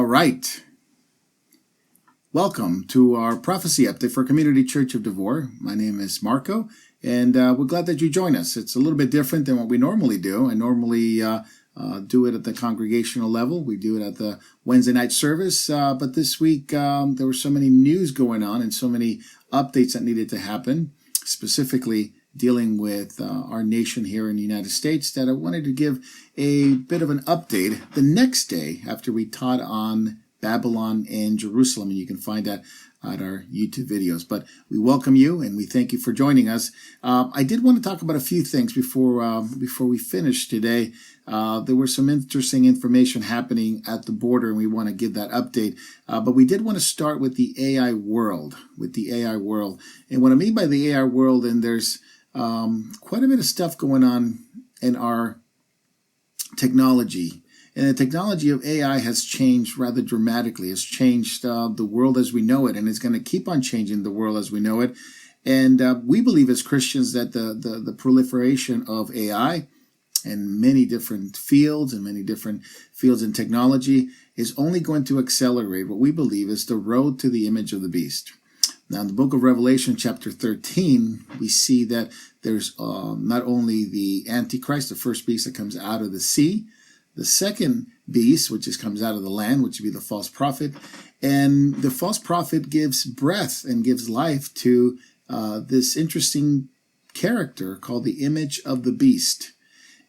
right. Welcome to our prophecy update for Community Church of Devore. My name is Marco, and we're glad that you join us. It's a little bit different than what we normally do. I normally do it at the congregational level. We do it at the Wednesday night service, but this week there were so many news going on and so many updates that needed to happen, specifically dealing with our nation here in the United States, that I wanted to give a bit of an update the next day after we taught on Babylon and Jerusalem, and you can find that at our YouTube videos. But we welcome you and we thank you for joining us. I did want to talk about a few things before we finish today. There was some interesting information happening at the border, and we want to give that update. But we did want to start with the AI world, And what I mean by the AI world, and there's quite a bit of stuff going on in our technology. And the technology of AI has changed rather dramatically. It's changed the world as we know it, and it's going to keep on changing the world as we know it. And we believe as Christians that the proliferation of AI in many different fields in technology is only going to accelerate what we believe is the road to the image of the beast. Now, in the book of Revelation, chapter 13, we see that there's not only the Antichrist, the first beast that comes out of the sea, the second beast, which comes out of the land, which would be the false prophet. And the false prophet gives breath and gives life to this interesting character called the image of the beast.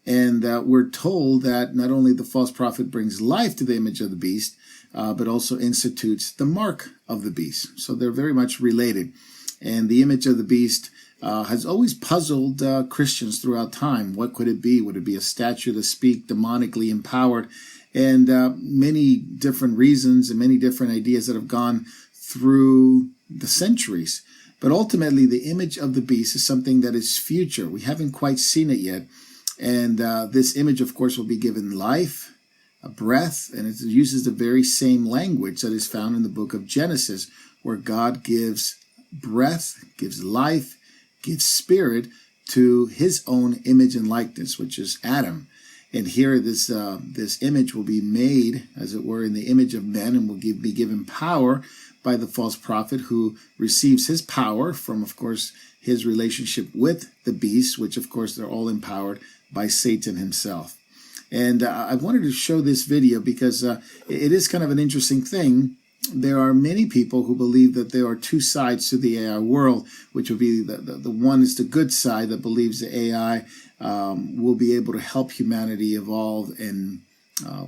And we're told that not only the false prophet brings life to the image of the beast, but also institutes the mark of the beast. So they're very much related. And the image of the beast has always puzzled Christians throughout time. What could it be? Would it be a statue to speak, demonically empowered? And many different reasons and many different ideas that have gone through the centuries. But ultimately, the image of the beast is something that is future. We haven't quite seen it yet. And this image, of course, will be given life, a breath, and it uses the very same language that is found in the book of Genesis, where God gives breath, gives life, gives spirit to his own image and likeness, which is Adam. And here this image will be made, as it were, in the image of men, and will be given power by the false prophet, who receives his power from, of course, his relationship with the beast, which, of course, they're all empowered by Satan himself. And I wanted to show this video because it is kind of an interesting thing. There are many people who believe that there are two sides to the AI world, which would be the one is the good side that believes the AI will be able to help humanity evolve, and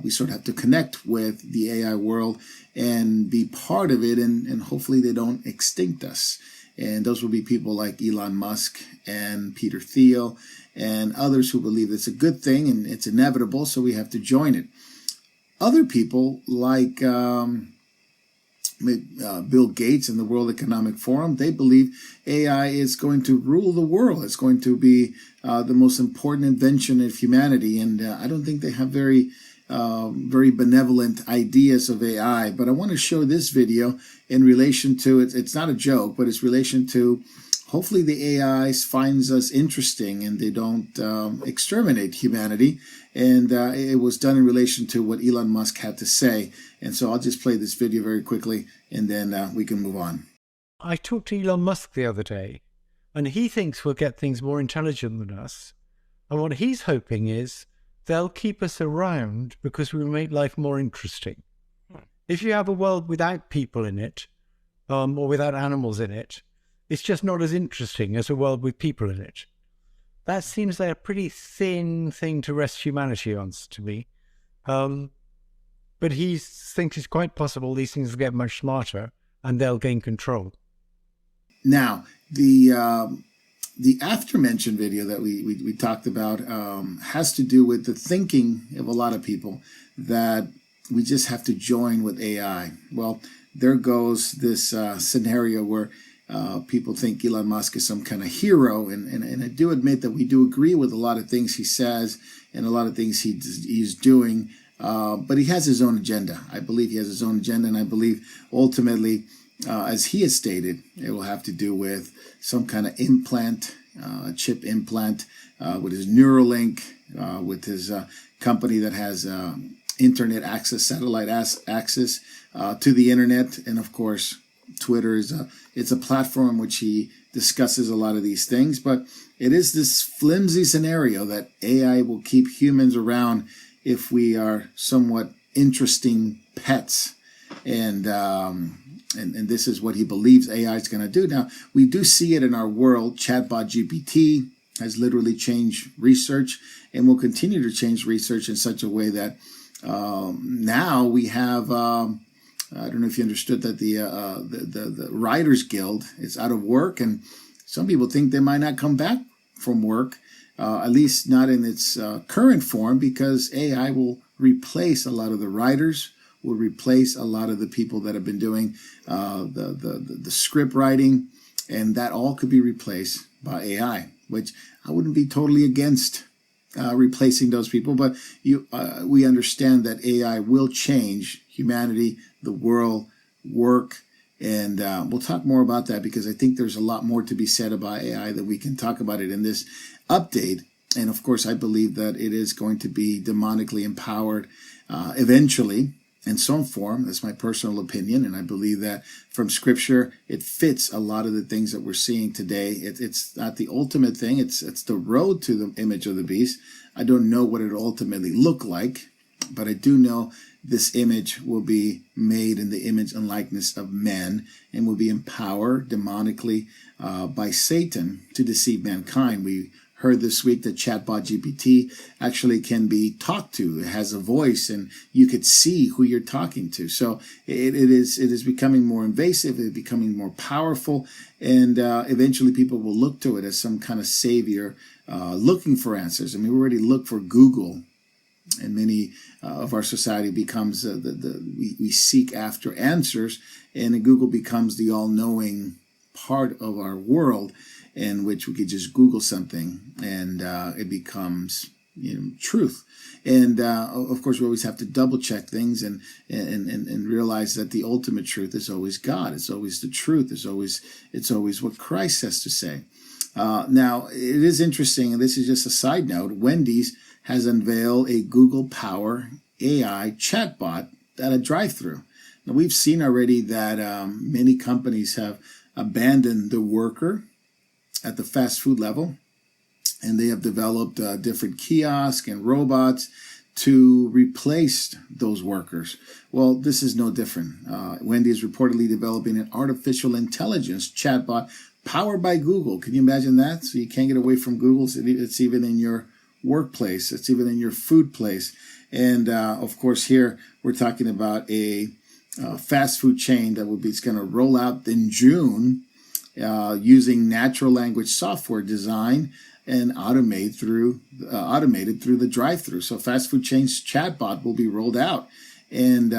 we sort of have to connect with the AI world and be part of it, and hopefully they don't extinct us. And those will be people like Elon Musk and Peter Thiel and others who believe it's a good thing and it's inevitable, so we have to join it. Other people like Bill Gates and the World Economic Forum, they believe AI is going to rule the world. It's going to be the most important invention of humanity. And I don't think they have very benevolent ideas of AI. But I want to show this video in relation to it. It's not a joke, but it's relation to hopefully the AI finds us interesting and they don't exterminate humanity. And it was done in relation to what Elon Musk had to say. And so I'll just play this video very quickly, and then we can move on. I talked to Elon Musk the other day, and he thinks we'll get things more intelligent than us. And what he's hoping is they'll keep us around because we will make life more interesting. If you have a world without people in it, or without animals in it, it's just not as interesting as a world with people in it. That seems like a pretty thin thing to rest humanity on to me. But he thinks it's quite possible these things will get much smarter and they'll gain control. Now, the after-mentioned video that we talked about has to do with the thinking of a lot of people that we just have to join with AI. Well, there goes this scenario where people think Elon Musk is some kind of hero, and I do admit that we do agree with a lot of things he says and a lot of things he's doing, but he has his own agenda. I believe he has his own agenda, and I believe ultimately, as he has stated, it will have to do with some kind of implant, chip implant with his Neuralink, with his company that has internet access, satellite access to the internet. And of course, Twitter it's a platform which he discusses a lot of these things. But it is this flimsy scenario that AI will keep humans around if we are somewhat interesting pets. And this is what he believes AI is going to do. Now, we do see it in our world. Chatbot GPT has literally changed research and will continue to change research in such a way that now we have, I don't know if you understood that the Writers Guild is out of work, and some people think they might not come back from work, at least not in its current form, because AI will replace a lot of the writers, will replace a lot of the people that have been doing the script writing, and that all could be replaced by AI, which I wouldn't be totally against replacing those people, but we understand that AI will change humanity, the world, work, and we'll talk more about that because I think there's a lot more to be said about AI that we can talk about it in this update. And of course, I believe that it is going to be demonically empowered eventually in some form. That's my personal opinion, and I believe that from Scripture, it fits a lot of the things that we're seeing today. It's not the ultimate thing. It's the road to the image of the beast. I don't know what it'll ultimately look like, but I do know this image will be made in the image and likeness of men and will be empowered demonically by Satan to deceive mankind. We heard this week that Chatbot GPT actually can be talked to. It has a voice, and you could see who you're talking to. So it is becoming more invasive. It's becoming more powerful, and eventually people will look to it as some kind of savior, looking for answers. I mean, we already look for Google, and many of our society becomes we seek after answers, and Google becomes the all-knowing part of our world, in which we could just Google something and it becomes truth. And of course, we always have to double check things and realize that the ultimate truth is always God. It's always the truth. It's always what Christ has to say. Now, it is interesting, and this is just a side note. Wendy's has unveiled a Google Power AI chatbot at a drive-thru. Now, we've seen already that many companies have abandoned the worker at the fast food level, and they have developed different kiosks and robots to replace those workers. Well, this is no different. Wendy is reportedly developing an artificial intelligence chatbot powered by Google. Can you imagine that? So you can't get away from Google. It's even in your workplace. It's even in your food place. And of course, here we're talking about a fast food chain that it's going to roll out in June, using natural language software design and automated through the drive-thru. So fast food chain's chatbot will be rolled out, and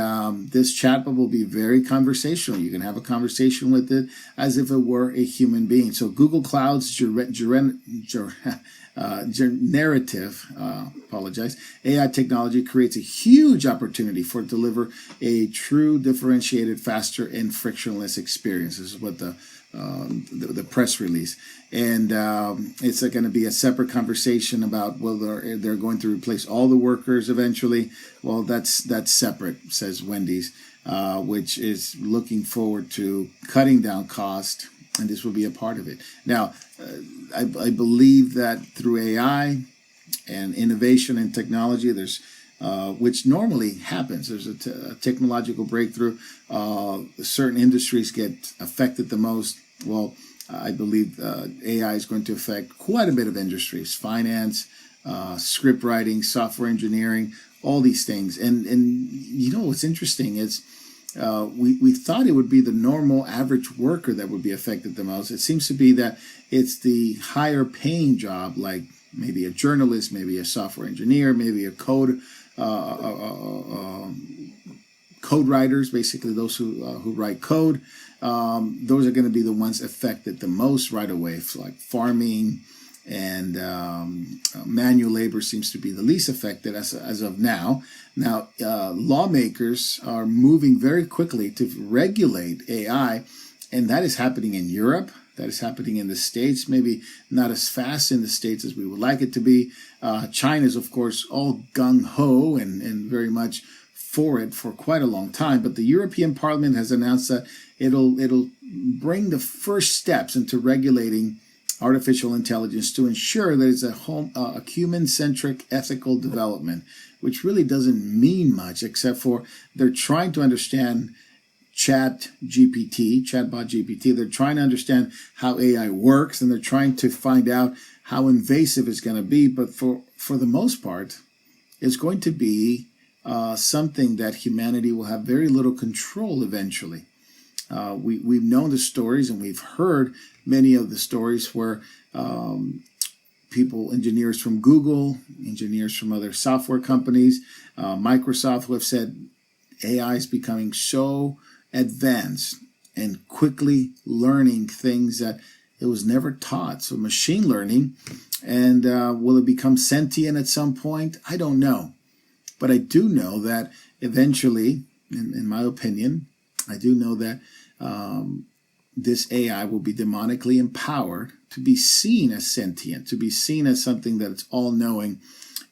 this chatbot will be very conversational. You can have a conversation with it as if it were a human being. So Google Cloud's generative AI technology creates a huge opportunity for deliver a true, differentiated, faster, and frictionless experience. This is what the press release, and it's going to be a separate conversation about whether they're going to replace all the workers eventually. Well, that's separate, says Wendy's, which is looking forward to cutting down cost, and this will be a part of it. Now, I believe that through AI and innovation and technology, there's which normally happens. There's a technological breakthrough. Certain industries get affected the most. Well, I believe AI is going to affect quite a bit of industries: finance, script writing, software engineering, all these things. And what's interesting is we thought it would be the normal average worker that would be affected the most. It seems to be that it's the higher paying job, like maybe a journalist, maybe a software engineer, maybe a code writers, basically those who write code. Those are going to be the ones affected the most right away. Like farming and manual labor seems to be the least affected as of now. Now, lawmakers are moving very quickly to regulate AI, and that is happening in Europe, that is happening in the States, maybe not as fast in the States as we would like it to be. China is, of course, all gung-ho and very much for it for quite a long time. But the European Parliament has announced that it'll bring the first steps into regulating artificial intelligence to ensure that it's a human-centric ethical development, which really doesn't mean much except for they're trying to understand chatbot GPT. They're trying to understand how AI works, and they're trying to find out how invasive it's going to be. But for the most part, it's going to be something that humanity will have very little control eventually. We've known the stories, and we've heard many of the stories where engineers from Google, engineers from other software companies, Microsoft, who have said AI is becoming so advanced and quickly learning things that it was never taught. So machine learning, and will it become sentient at some point? I don't know. But I do know that eventually, in my opinion, I do know that this AI will be demonically empowered to be seen as sentient, to be seen as something that it's all-knowing.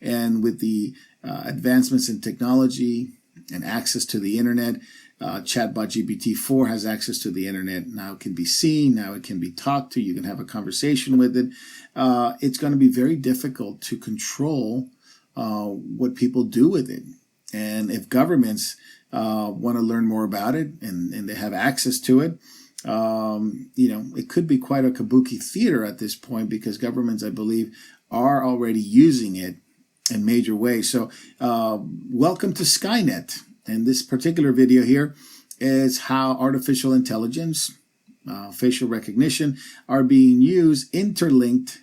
And with the advancements in technology and access to the internet, chatbot GPT-4 has access to the internet. Now it can be seen. Now it can be talked to. You can have a conversation with it. It's going to be very difficult to control what people do with it. And if governments want to learn more about it and they have access to it, it could be quite a kabuki theater at this point, because governments, I believe, are already using it in major ways. So welcome to Skynet. And this particular video here is how artificial intelligence, facial recognition, are being used, interlinked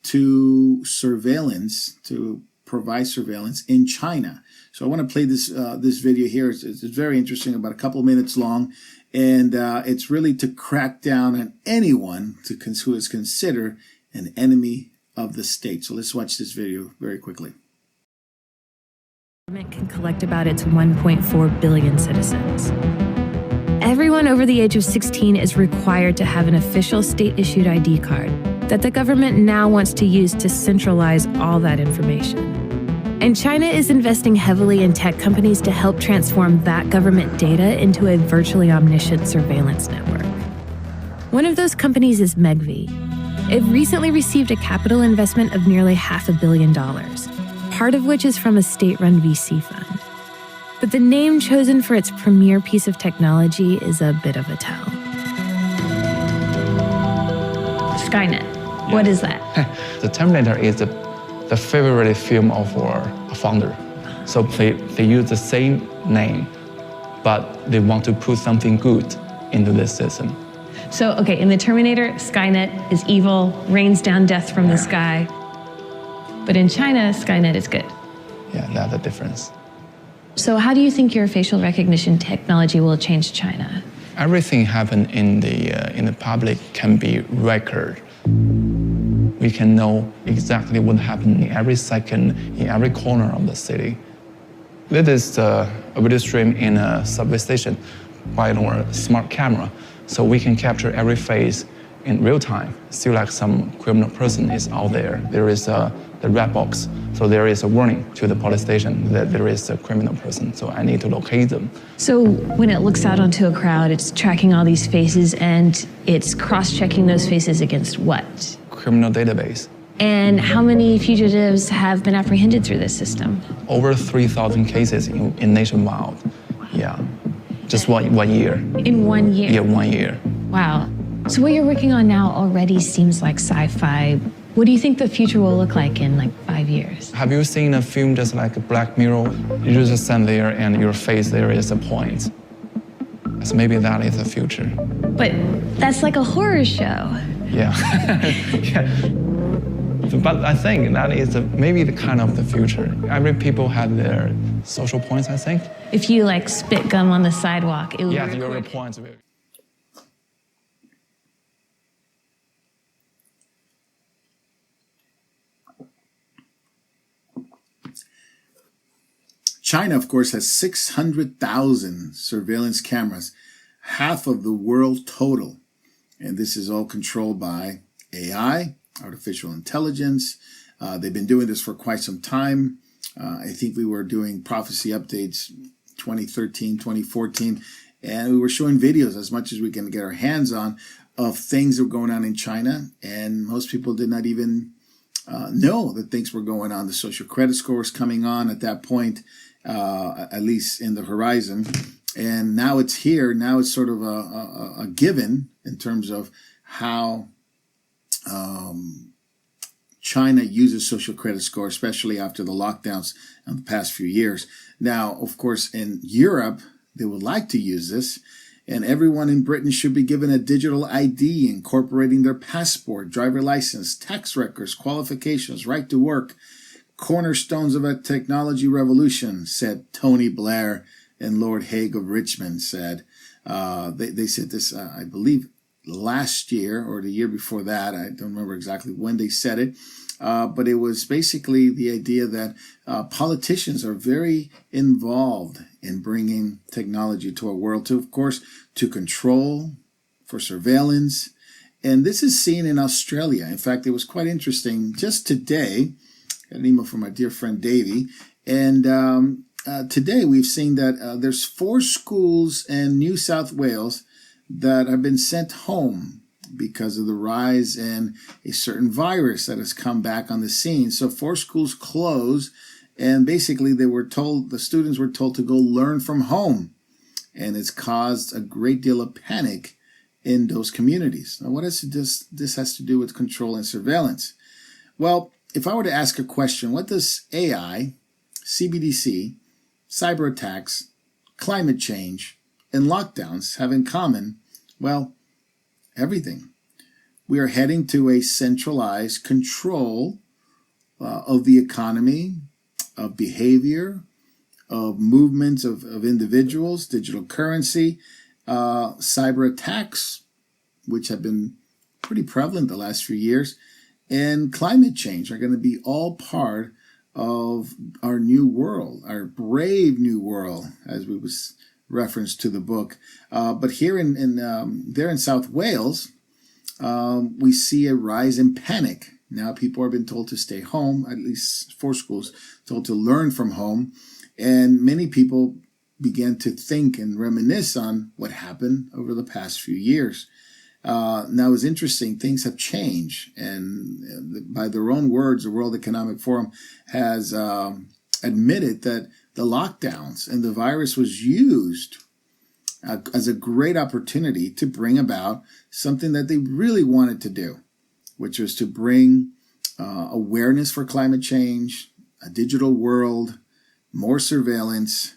to surveillance, to provide surveillance in China. So I want to play this video here. It's very interesting, about a couple minutes long, and it's really to crack down on anyone who is considered an enemy of the state. So let's watch this video very quickly. The government can collect about its 1.4 billion citizens. Everyone over the age of 16 is required to have an official state-issued ID card that the government now wants to use to centralize all that information. And China is investing heavily in tech companies to help transform that government data into a virtually omniscient surveillance network. One of those companies is Megvii. It recently received a capital investment of nearly $500 million, part of which is from a state-run VC fund. But the name chosen for its premier piece of technology is a bit of a tell. Skynet. Yeah. What is that? The Terminator is the favorite film of our founder. So they use the same name, but they want to put something good into this system. So, okay, in the Terminator, Skynet is evil, rains down death from the sky. But in China, Skynet is good. Yeah, that's the difference. So how do you think your facial recognition technology will change China? Everything happened in the public can be record. We can know exactly what happened in every second, in every corner of the city. This is a video stream in a subway station by our smart camera, so we can capture every face in real time. Still like some criminal person is out there. There is the red box, so there is a warning to the police station that there is a criminal person, so I need to locate them. So when it looks out onto a crowd, it's tracking all these faces and it's cross-checking those faces against what? Criminal database. And how many fugitives have been apprehended through this system? Over 3,000 cases in nationwide. Yeah, just one year. In 1 year? Yeah, 1 year. Wow. So what you're working on now already seems like sci-fi. What do you think the future will look like in like 5 years? Have you seen a film just like Black Mirror? You just stand there and your face there is a point. So maybe that is the future. But that's like a horror show. Yeah. Yeah. But I think that is maybe the kind of the future. Every people have their social points, I think. If you like spit gum on the sidewalk, it will record. Your points. China, of course, has 600,000 surveillance cameras, half of the world total. And this is all controlled by AI, artificial intelligence. They've been doing this for quite some time. I think we were doing prophecy updates 2013, 2014, and we were showing videos as much as we can get our hands on of things that were going on in China. And most people did not even know that things were going on. The social credit score was coming on at that point, at least in the horizon. And now it's here. Now it's sort of a given in terms of how China uses social credit score, especially after the lockdowns in the past few years. Now, of course, in Europe, they would like to use this, and everyone in Britain should be given a digital ID incorporating their passport, driver license, tax records, qualifications, right to work, cornerstones of a technology revolution, said Tony Blair, and Lord Hague of Richmond said. They said this, I believe, last year or the year before that. I don't remember exactly when they said it. But it was basically the idea that politicians are very involved in bringing technology to our world, to, of course, to control, for surveillance. And this is seen in Australia. In fact, it was quite interesting. Just today, I got an email from my dear friend Davey, and today we've seen that there's 4 schools in New South Wales that have been sent home because of the rise in a certain virus that has come back on the scene. So 4 schools closed, and basically the students were told to go learn from home. And it's caused a great deal of panic in those communities. Now, what does this has to do with control and surveillance? Well, if I were to ask a question, what does AI, CBDC, cyber attacks, climate change, and lockdowns have in common? Well, everything. We are heading to a centralized control of the economy, of behavior, of movements of individuals, digital currency, cyber attacks, which have been pretty prevalent the last few years, and climate change are going to be all part of our new world, our brave new world, as we was referenced to the book. But here in South Wales, we see a rise in panic. Now people are being told to stay home, at least 4 schools, told to learn from home. And many people began to think and reminisce on what happened over the past few years. Now it's interesting, things have changed. And by their own words, the World Economic Forum has admitted that the lockdowns and the virus was used as a great opportunity to bring about something that they really wanted to do, which was to bring awareness for climate change, a digital world, more surveillance,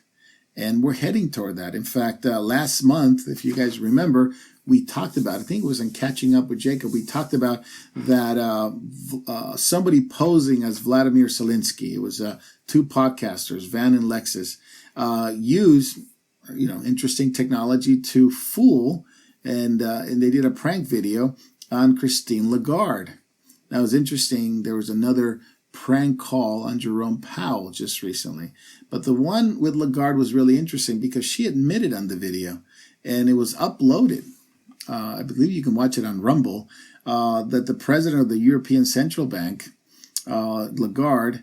and we're heading toward that. In fact, last month, if you guys remember, we talked about, I think it was in Catching Up with Jacob, we talked about that somebody posing as Vladimir Zelensky, it was 2 podcasters, Van and Lexus, used interesting technology to fool, and they did a prank video on Christine Lagarde. Now it was interesting, there was another prank call on Jerome Powell just recently. But the one with Lagarde was really interesting because she admitted on the video, and it was uploaded. I believe you can watch it on Rumble, that the president of the European Central Bank, Lagarde,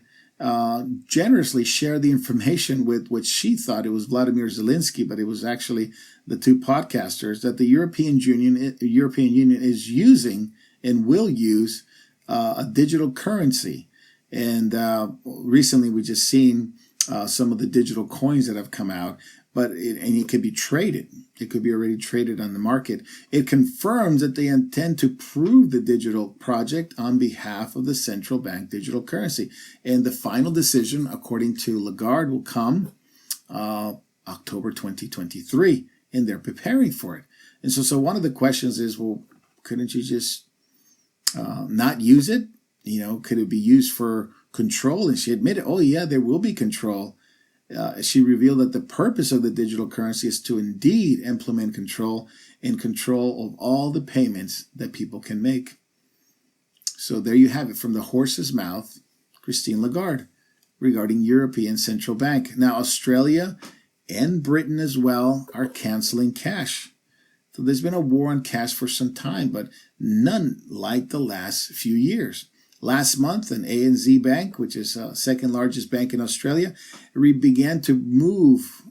generously shared the information with which she thought it was Vladimir Zelensky, but it was actually the 2 podcasters, that the European Union is using and will use a digital currency. And recently we just seen some of the digital coins that have come out, and it could be traded. It could be already traded on the market. It confirms that they intend to prove the digital project on behalf of the central bank digital currency. And the final decision, according to Lagarde, will come October 2023, and they're preparing for it. And so one of the questions is, well, couldn't you just not use it? Could it be used for control? And she admitted, oh yeah, there will be control. She revealed that the purpose of the digital currency is to indeed implement control of all the payments that people can make. So there you have it, from the horse's mouth, Christine Lagarde, regarding European Central Bank. Now Australia and Britain as well are canceling cash. So there's been a war on cash for some time, but none like the last few years. Last month, an ANZ Bank, which is the second largest bank in Australia, began to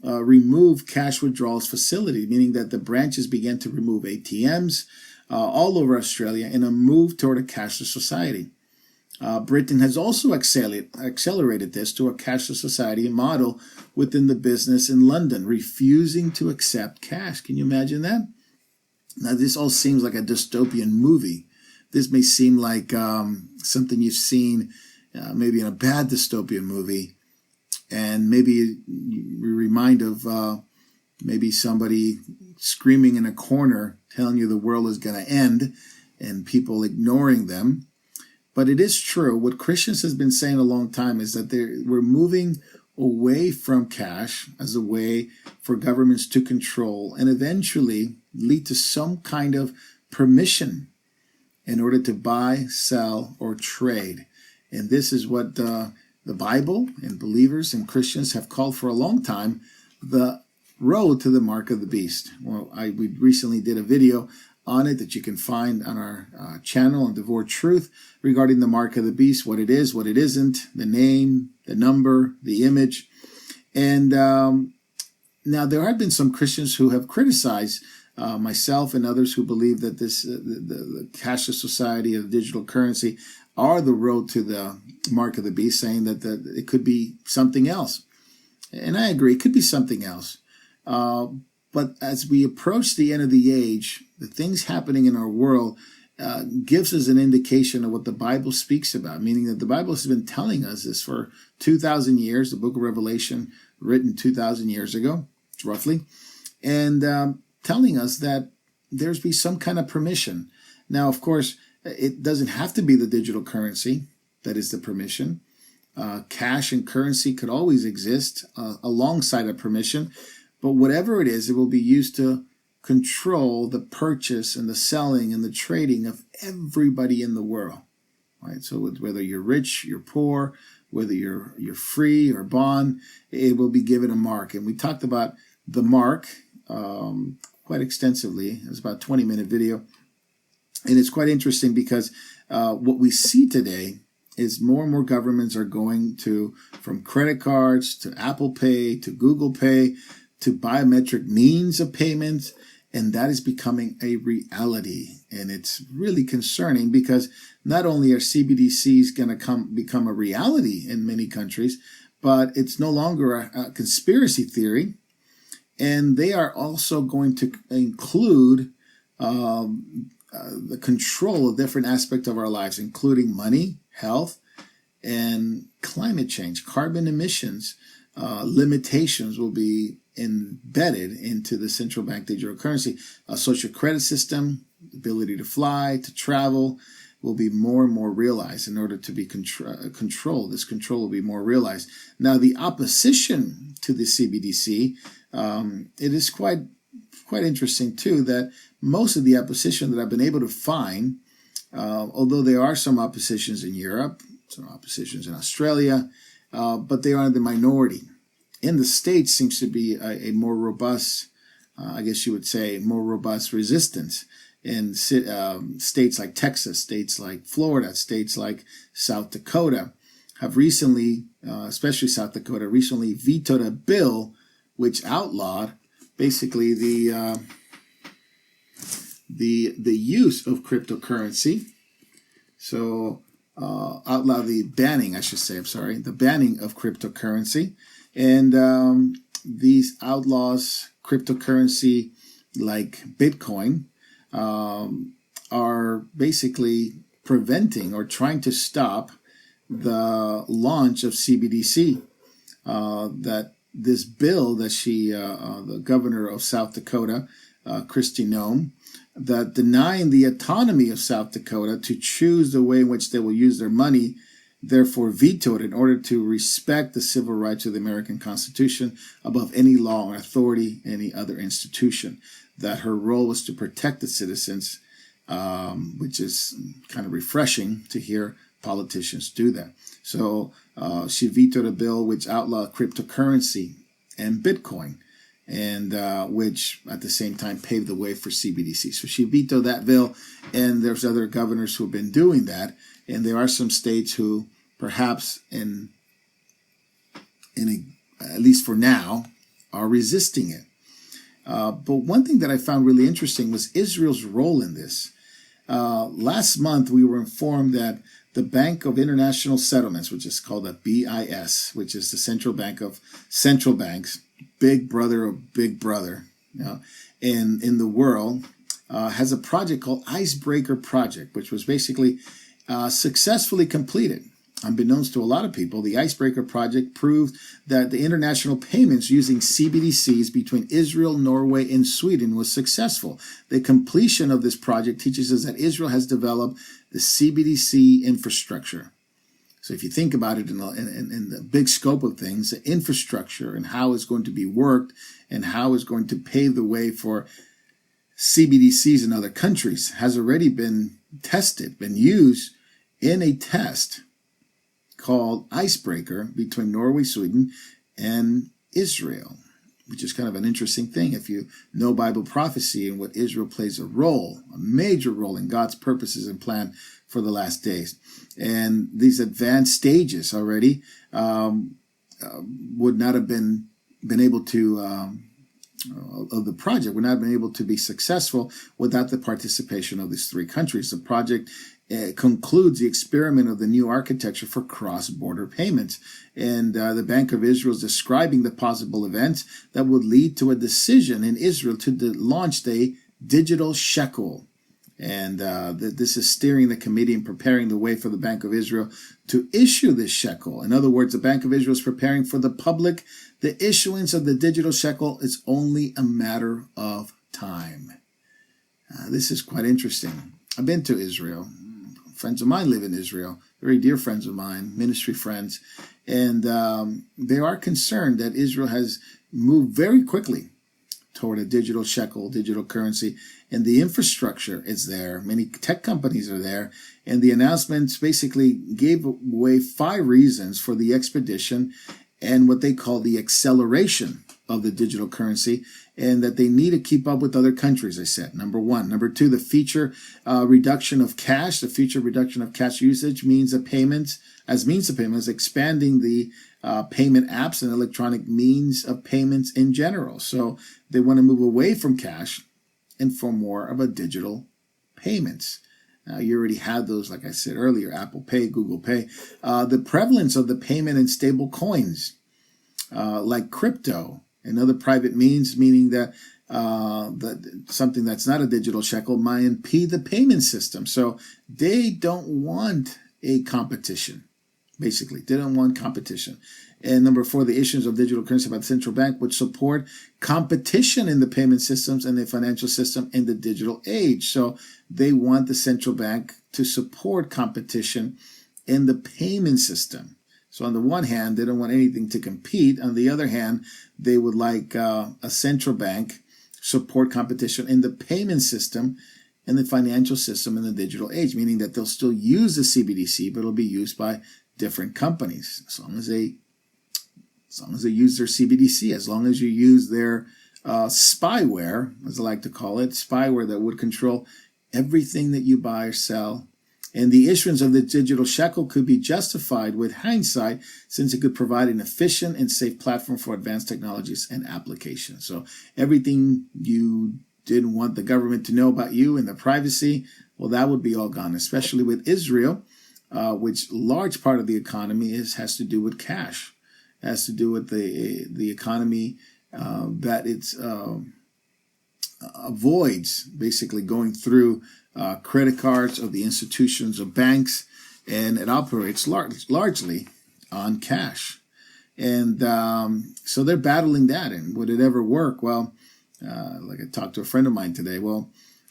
remove cash withdrawals facility, meaning that the branches began to remove ATMs all over Australia in a move toward a cashless society. Britain has also accelerated this to a cashless society model within the business in London, refusing to accept cash. Can you imagine that? Now, this all seems like a dystopian movie. This may seem like something you've seen maybe in a bad dystopian movie, and maybe you remind of maybe somebody screaming in a corner telling you the world is going to end and people ignoring them. But it is true. What Christians has been saying a long time is that we're moving away from cash as a way for governments to control and eventually lead to some kind of permission in order to buy, sell, or trade. And this is what the Bible and believers and Christians have called for a long time, the road to the mark of the beast. Well, we recently did a video on it that you can find on our channel on Devore Truth regarding the mark of the beast, what it is, what it isn't, the name, the number, the image. And now there have been some Christians who have criticized myself and others who believe that the cashless society of digital currency are the road to the mark of the beast, saying that it could be something else. And I agree, it could be something else. But as we approach the end of the age, the things happening in our world gives us an indication of what the Bible speaks about, meaning that the Bible has been telling us this for 2,000 years, the book of Revelation written 2,000 years ago, roughly, and telling us that there's be some kind of permission. Now, of course, it doesn't have to be the digital currency that is the permission. Cash and currency could always exist alongside a permission, but whatever it is, it will be used to control the purchase and the selling and the trading of everybody in the world. Right? So whether you're rich, you're poor, whether you're free or bond, it will be given a mark. And we talked about the mark quite extensively. It was about a 20-minute video. And it's quite interesting because what we see today is more and more governments are going from credit cards to Apple Pay to Google Pay to biometric means of payment, and that is becoming a reality. And it's really concerning because not only are CBDCs going to become a reality in many countries, but it's no longer a conspiracy theory, and they are also going to include the control of different aspects of our lives, including money, health, and climate change. Carbon emissions limitations will be embedded into the central bank digital currency. A social credit system, ability to fly, to travel, will be more and more realized in order to be controlled. This control will be more realized. Now, the opposition to the CBDC, it is quite interesting too that most of the opposition that I've been able to find, although there are some oppositions in Europe, some oppositions in Australia, but they are the minority. In the States seems to be a more robust, I guess you would say, more robust resistance. In states like Texas, states like Florida, states like South Dakota have recently, especially South Dakota, recently vetoed a bill which outlawed basically the use of cryptocurrency. So outlaw the banning, the banning of cryptocurrency. And these outlaws cryptocurrency like Bitcoin are basically preventing or trying to stop the launch of CBDC. That this bill that the governor of South Dakota, Kristi Noem, that denying the autonomy of South Dakota to choose the way in which they will use their money, therefore vetoed in order to respect the civil rights of the American Constitution above any law or authority, any other institution. That her role was to protect the citizens, which is kind of refreshing to hear politicians do that. So she vetoed a bill which outlawed cryptocurrency and Bitcoin. and which at the same time paved the way for CBDC. So she vetoed that bill, and there's other governors who have been doing that, and there are some states who perhaps at least for now, are resisting it. But one thing that I found really interesting was Israel's role in this. Last month, we were informed that the Bank of International Settlements, which is called the BIS, which is the central bank of central banks, big brother of big brother, in the world, has a project called Icebreaker Project, which was basically successfully completed. Unbeknownst to a lot of people, the Icebreaker Project proved that the international payments using CBDCs between Israel, Norway, and Sweden was successful. The completion of this project teaches us that Israel has developed the CBDC infrastructure. So if you think about it in the big scope of things, the infrastructure and how it's going to be worked and how it's going to pave the way for CBDCs in other countries has already been tested, been used in a test called Icebreaker between Norway, Sweden, and Israel, which is kind of an interesting thing if you know Bible prophecy and what Israel plays a major role in God's purposes and plan for the last days. And these advanced stages already would not have been able to of the project would not have been able to be successful without the participation of these three countries. The project concludes the experiment of the new architecture for cross-border payments. And the Bank of Israel is describing the possible events that would lead to a decision in Israel to launch the digital shekel. And this is steering the committee and preparing the way for the Bank of Israel to issue this shekel. In other words, the Bank of Israel is preparing for the public. The issuance of the digital shekel is only a matter of time. This is quite interesting. I've been to Israel. Friends of mine live in Israel, very dear friends of mine, ministry friends. And they are concerned that Israel has moved very quickly toward a digital shekel, digital currency, and the infrastructure is there. Many tech companies are there, and the announcements basically gave away 5 reasons for the expedition and what they call the acceleration of the digital currency, and that they need to keep up with other countries, I said. Number 1. Number 2, the future reduction of cash. The future reduction of cash usage means of payments, as means of payments, expanding the payment apps and electronic means of payments in general. So they want to move away from cash and for more of a digital payments. You already had those, like I said earlier, Apple Pay, Google Pay. The prevalence of the payment in stable coins, like crypto and other private means, meaning that something that's not a digital shekel might impede the payment system. So they don't want a competition. Basically, they don't want competition. And number 4, the issuance of digital currency by the central bank would support competition in the payment systems and the financial system in the digital age. So they want the central bank to support competition in the payment system. So on the one hand, they don't want anything to compete. On the other hand, they would like a central bank support competition in the payment system and the financial system in the digital age, meaning that they'll still use the CBDC, but it'll be used by different companies, as long as they use their CBDC, as long as you use their spyware, as I like to call it, spyware that would control everything that you buy or sell. And the issuance of the digital shekel could be justified with hindsight, since it could provide an efficient and safe platform for advanced technologies and applications. So everything you didn't want the government to know about you and the privacy, well, that would be all gone, especially with Israel, which large part of the economy has to do with cash, has to do with the economy that it avoids basically going through credit cards of the institutions of banks, and it operates largely on cash. And so they're battling that. And would it ever work? Well, like I talked to a friend of mine today,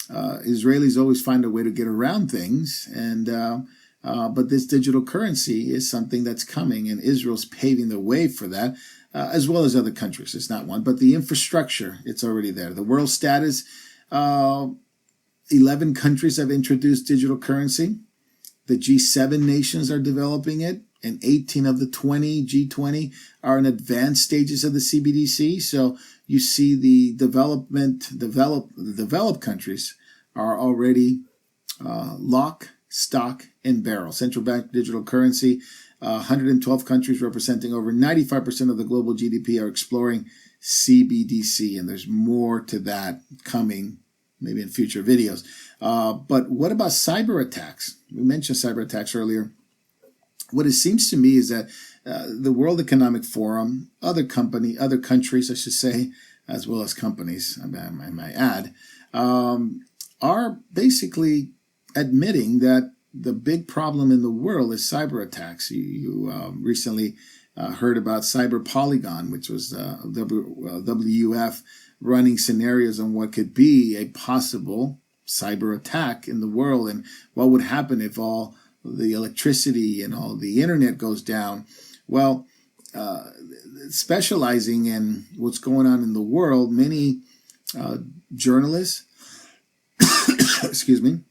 Israelis always find a way to get around things, and but this digital currency is something that's coming, and Israel's paving the way for that, as well as other countries. It's not one, but the infrastructure, it's already there. The world status, 11 countries have introduced digital currency. The G7 nations are developing it, and 18 of the G20 are in advanced stages of the CBDC. So you see the developed countries are already lock, stock, and barrel. Central bank digital currency, 112 countries representing over 95% of the global GDP are exploring CBDC, and there's more to that coming maybe in future videos. But what about cyber attacks? We mentioned cyber attacks earlier. What it seems to me is that the World Economic Forum, other countries, I should say, as well as companies, I might add, are basically admitting that the big problem in the world is cyber attacks. You recently heard about Cyber Polygon, which was WF running scenarios on what could be a possible cyber attack in the world and what would happen if all the electricity and all the internet goes down. Well, specializing in what's going on in the world, many journalists, excuse me,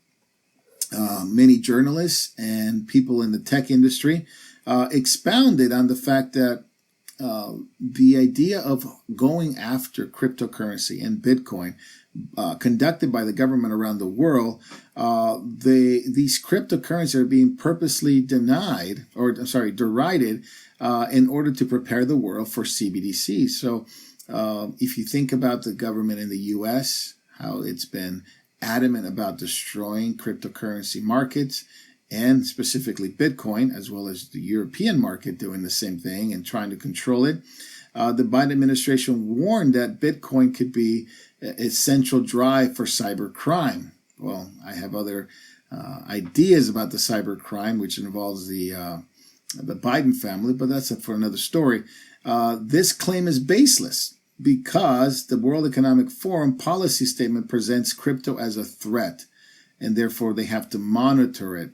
many journalists and people in the tech industry expounded on the fact that the idea of going after cryptocurrency and Bitcoin conducted by the government around the world, these cryptocurrencies are being purposely derided in order to prepare the world for CBDC. So if you think about the government in the U.S., how it's been adamant about destroying cryptocurrency markets, and specifically Bitcoin, as well as the European market doing the same thing and trying to control it. The Biden administration warned that Bitcoin could be a central drive for cyber crime. Well, I have other ideas about the cyber crime, which involves the Biden family, but that's for another story. This claim is baseless because the World Economic Forum policy statement presents crypto as a threat, and therefore they have to monitor it.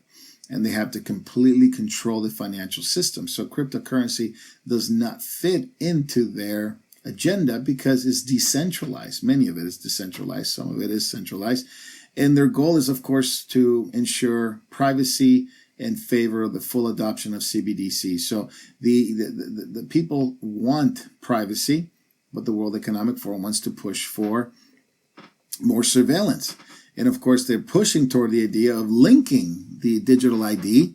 And they have to completely control the financial system. So cryptocurrency does not fit into their agenda because it's decentralized. Many of it is decentralized. Some of it is centralized. And their goal is, of course, to ensure privacy in favor of the full adoption of CBDC. So the people want privacy, but the World Economic Forum wants to push for more surveillance. And of course, they're pushing toward the idea of linking the digital ID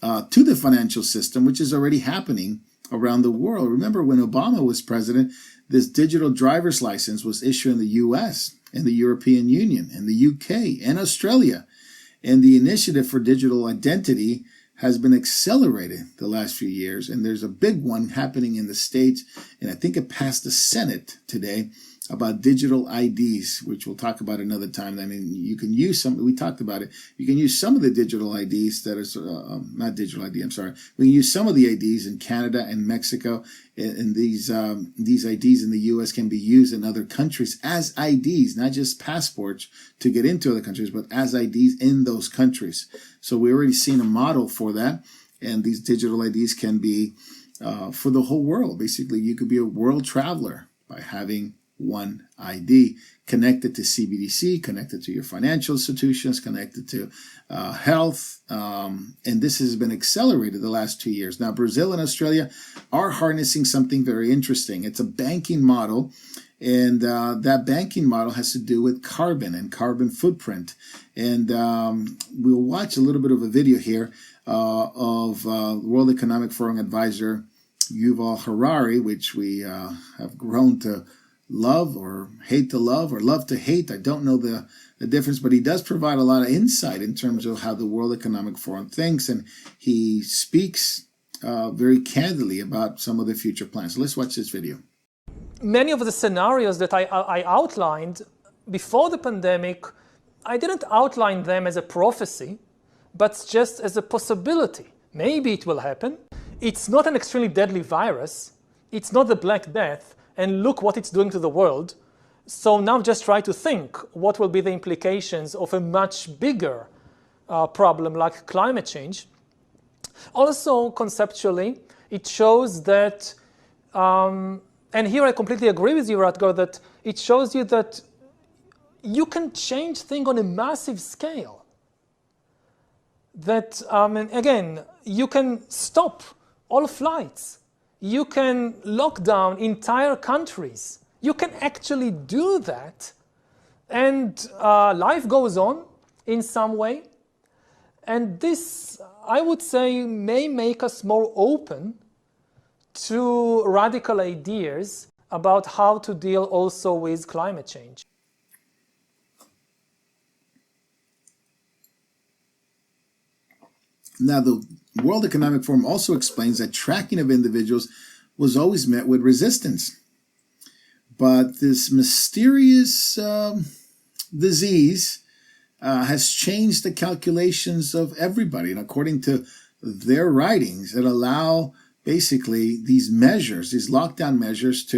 to the financial system, which is already happening around the world. Remember when Obama was president, this digital driver's license was issued in the US, in the European Union, in the UK, and Australia. And the initiative for digital identity has been accelerated the last few years. And there's a big one happening in the States. And I think it passed the Senate today about digital IDs, which we'll talk about another time. I mean, you can use some, we talked about it. You can use some of the digital IDs that is, not digital ID, I'm sorry. We can use some of the IDs in Canada and Mexico. And these IDs in the US can be used in other countries as IDs, not just passports to get into other countries, but as IDs in those countries. So we already seen a model for that. And these digital IDs can be for the whole world. Basically, you could be a world traveler by having one ID connected to CBDC, connected to your financial institutions, connected to health. And this has been accelerated the last 2 years. Now, Brazil and Australia are harnessing something very interesting. It's a banking model. And that banking model has to do with carbon and carbon footprint. And we'll watch a little bit of a video here of World Economic Forum advisor Yuval Harari, which we have grown to love or hate to love or love to hate. I don't know the difference, but he does provide a lot of insight in terms of how the World Economic Forum thinks, and he speaks very candidly about some of the future plans. So let's watch this video. Many of the scenarios that I outlined before the pandemic, I didn't outline them as a prophecy, but just as a possibility. Maybe it will happen. It's not an extremely deadly virus. It's not the Black Death. And look what it's doing to the world. So now just try to think what will be the implications of a much bigger problem like climate change. Also, conceptually, it shows that, and here I completely agree with you, Rutger, that it shows you that you can change things on a massive scale. That, and again, you can stop all flights. You can lock down entire countries You can actually do that, and life goes on in some way. And this, I would say, may make us more open to radical ideas about how to deal also with climate change. Now, the World Economic Forum also explains that tracking of individuals was always met with resistance. But this mysterious disease has changed the calculations of everybody. And according to their writings, it allow basically these measures, these lockdown measures,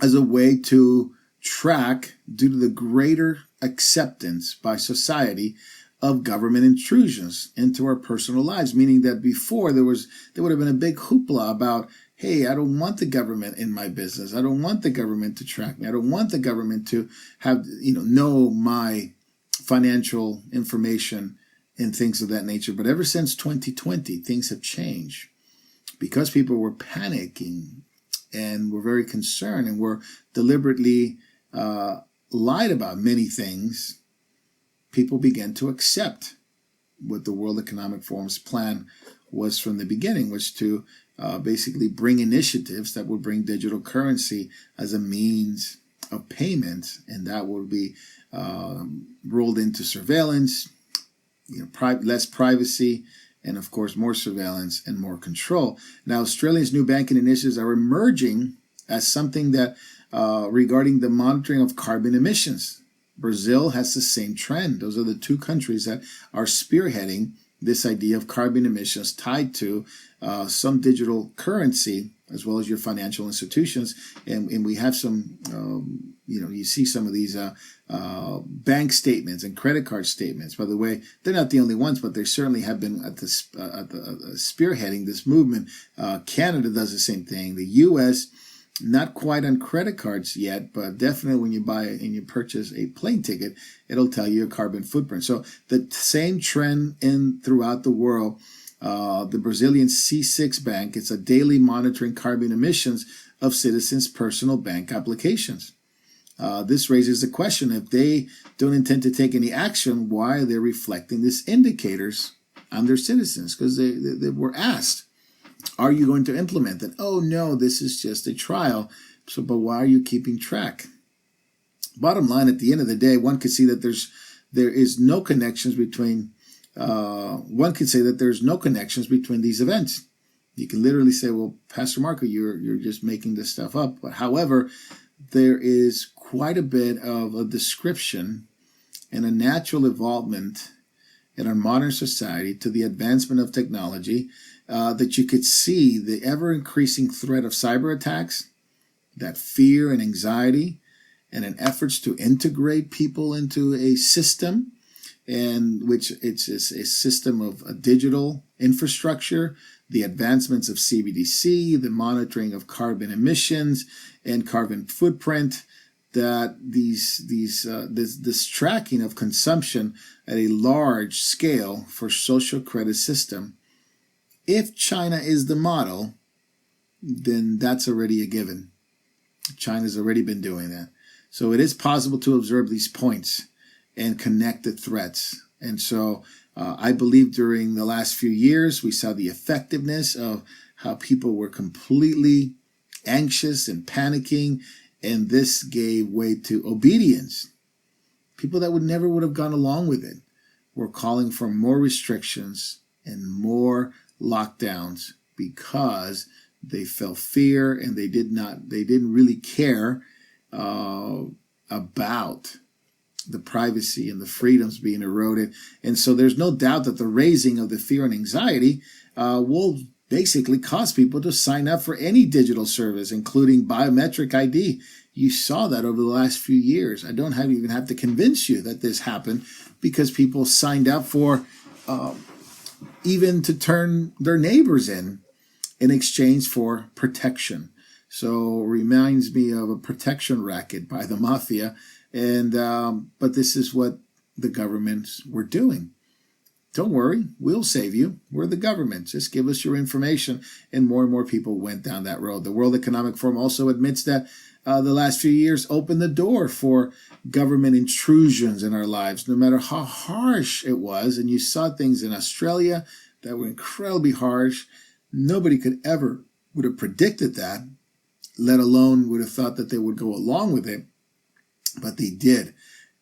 as a way to track, due to the greater acceptance by society of government intrusions into our personal lives. Meaning that before there would have been a big hoopla about, hey, I don't want the government in my business. I don't want the government to track me. I don't want the government to have, know my financial information and things of that nature. But ever since 2020, things have changed because people were panicking and were very concerned and were deliberately lied about many things. People began to accept what the World Economic Forum's plan was from the beginning, was to basically bring initiatives that would bring digital currency as a means of payment, and that would be rolled into surveillance, less privacy, and of course more surveillance and more control. Now, Australia's new banking initiatives are emerging as something that regarding the monitoring of carbon emissions. Brazil has the same trend. Those are the two countries that are spearheading this idea of carbon emissions tied to some digital currency, as well as your financial institutions. And we have some, you see some of these bank statements and credit card statements. By the way, they're not the only ones, but they certainly have been at the spearheading this movement. Canada does the same thing. The U.S., not quite on credit cards yet, but definitely when you buy and you purchase a plane ticket, it'll tell you your carbon footprint. So the same trend throughout the world. The Brazilian C6 Bank, it's a daily monitoring carbon emissions of citizens' personal bank applications. This raises the question, if they don't intend to take any action, why are they reflecting these indicators on their citizens? Because they were asked, are you going to implement that? Oh, no, this is just a trial. So, but why are you keeping track? Bottom line, at the end of the day, one could see that there is no connections between. One could say that there's no connections between these events. You can literally say, well, Pastor Marco, you're just making this stuff up. But however, there is quite a bit of a description and a natural evolvement in our modern society to the advancement of technology, that you could see the ever-increasing threat of cyber attacks, that fear and anxiety, and in efforts to integrate people into a system, and which it's a system of a digital infrastructure, the advancements of CBDC, the monitoring of carbon emissions and carbon footprint, that this tracking of consumption at a large scale for social credit system. If China is the model, then that's already a given. China's already been doing that. So it is possible to observe these points and connect the threats. And so I believe during the last few years, we saw the effectiveness of how people were completely anxious and panicking, and this gave way to obedience. People that would have gone along with it were calling for more restrictions and more lockdowns because they felt fear, and they didn't really care about the privacy and the freedoms being eroded. And so there's no doubt that the raising of the fear and anxiety will basically cause people to sign up for any digital service, including biometric ID. You saw that over the last few years. I don't even have to convince you that this happened, because people signed up for even to turn their neighbors in exchange for protection. So it reminds me of a protection racket by the mafia. And but this is what the governments were doing. don't worry, we'll save you. We're the government. Just give us your information. And more people went down that road. The World Economic Forum also admits that the last few years opened the door for government intrusions in our lives, no matter how harsh it was. And you saw things in Australia that were incredibly harsh. Nobody could ever would have predicted that, let alone would have thought that they would go along with it. But they did.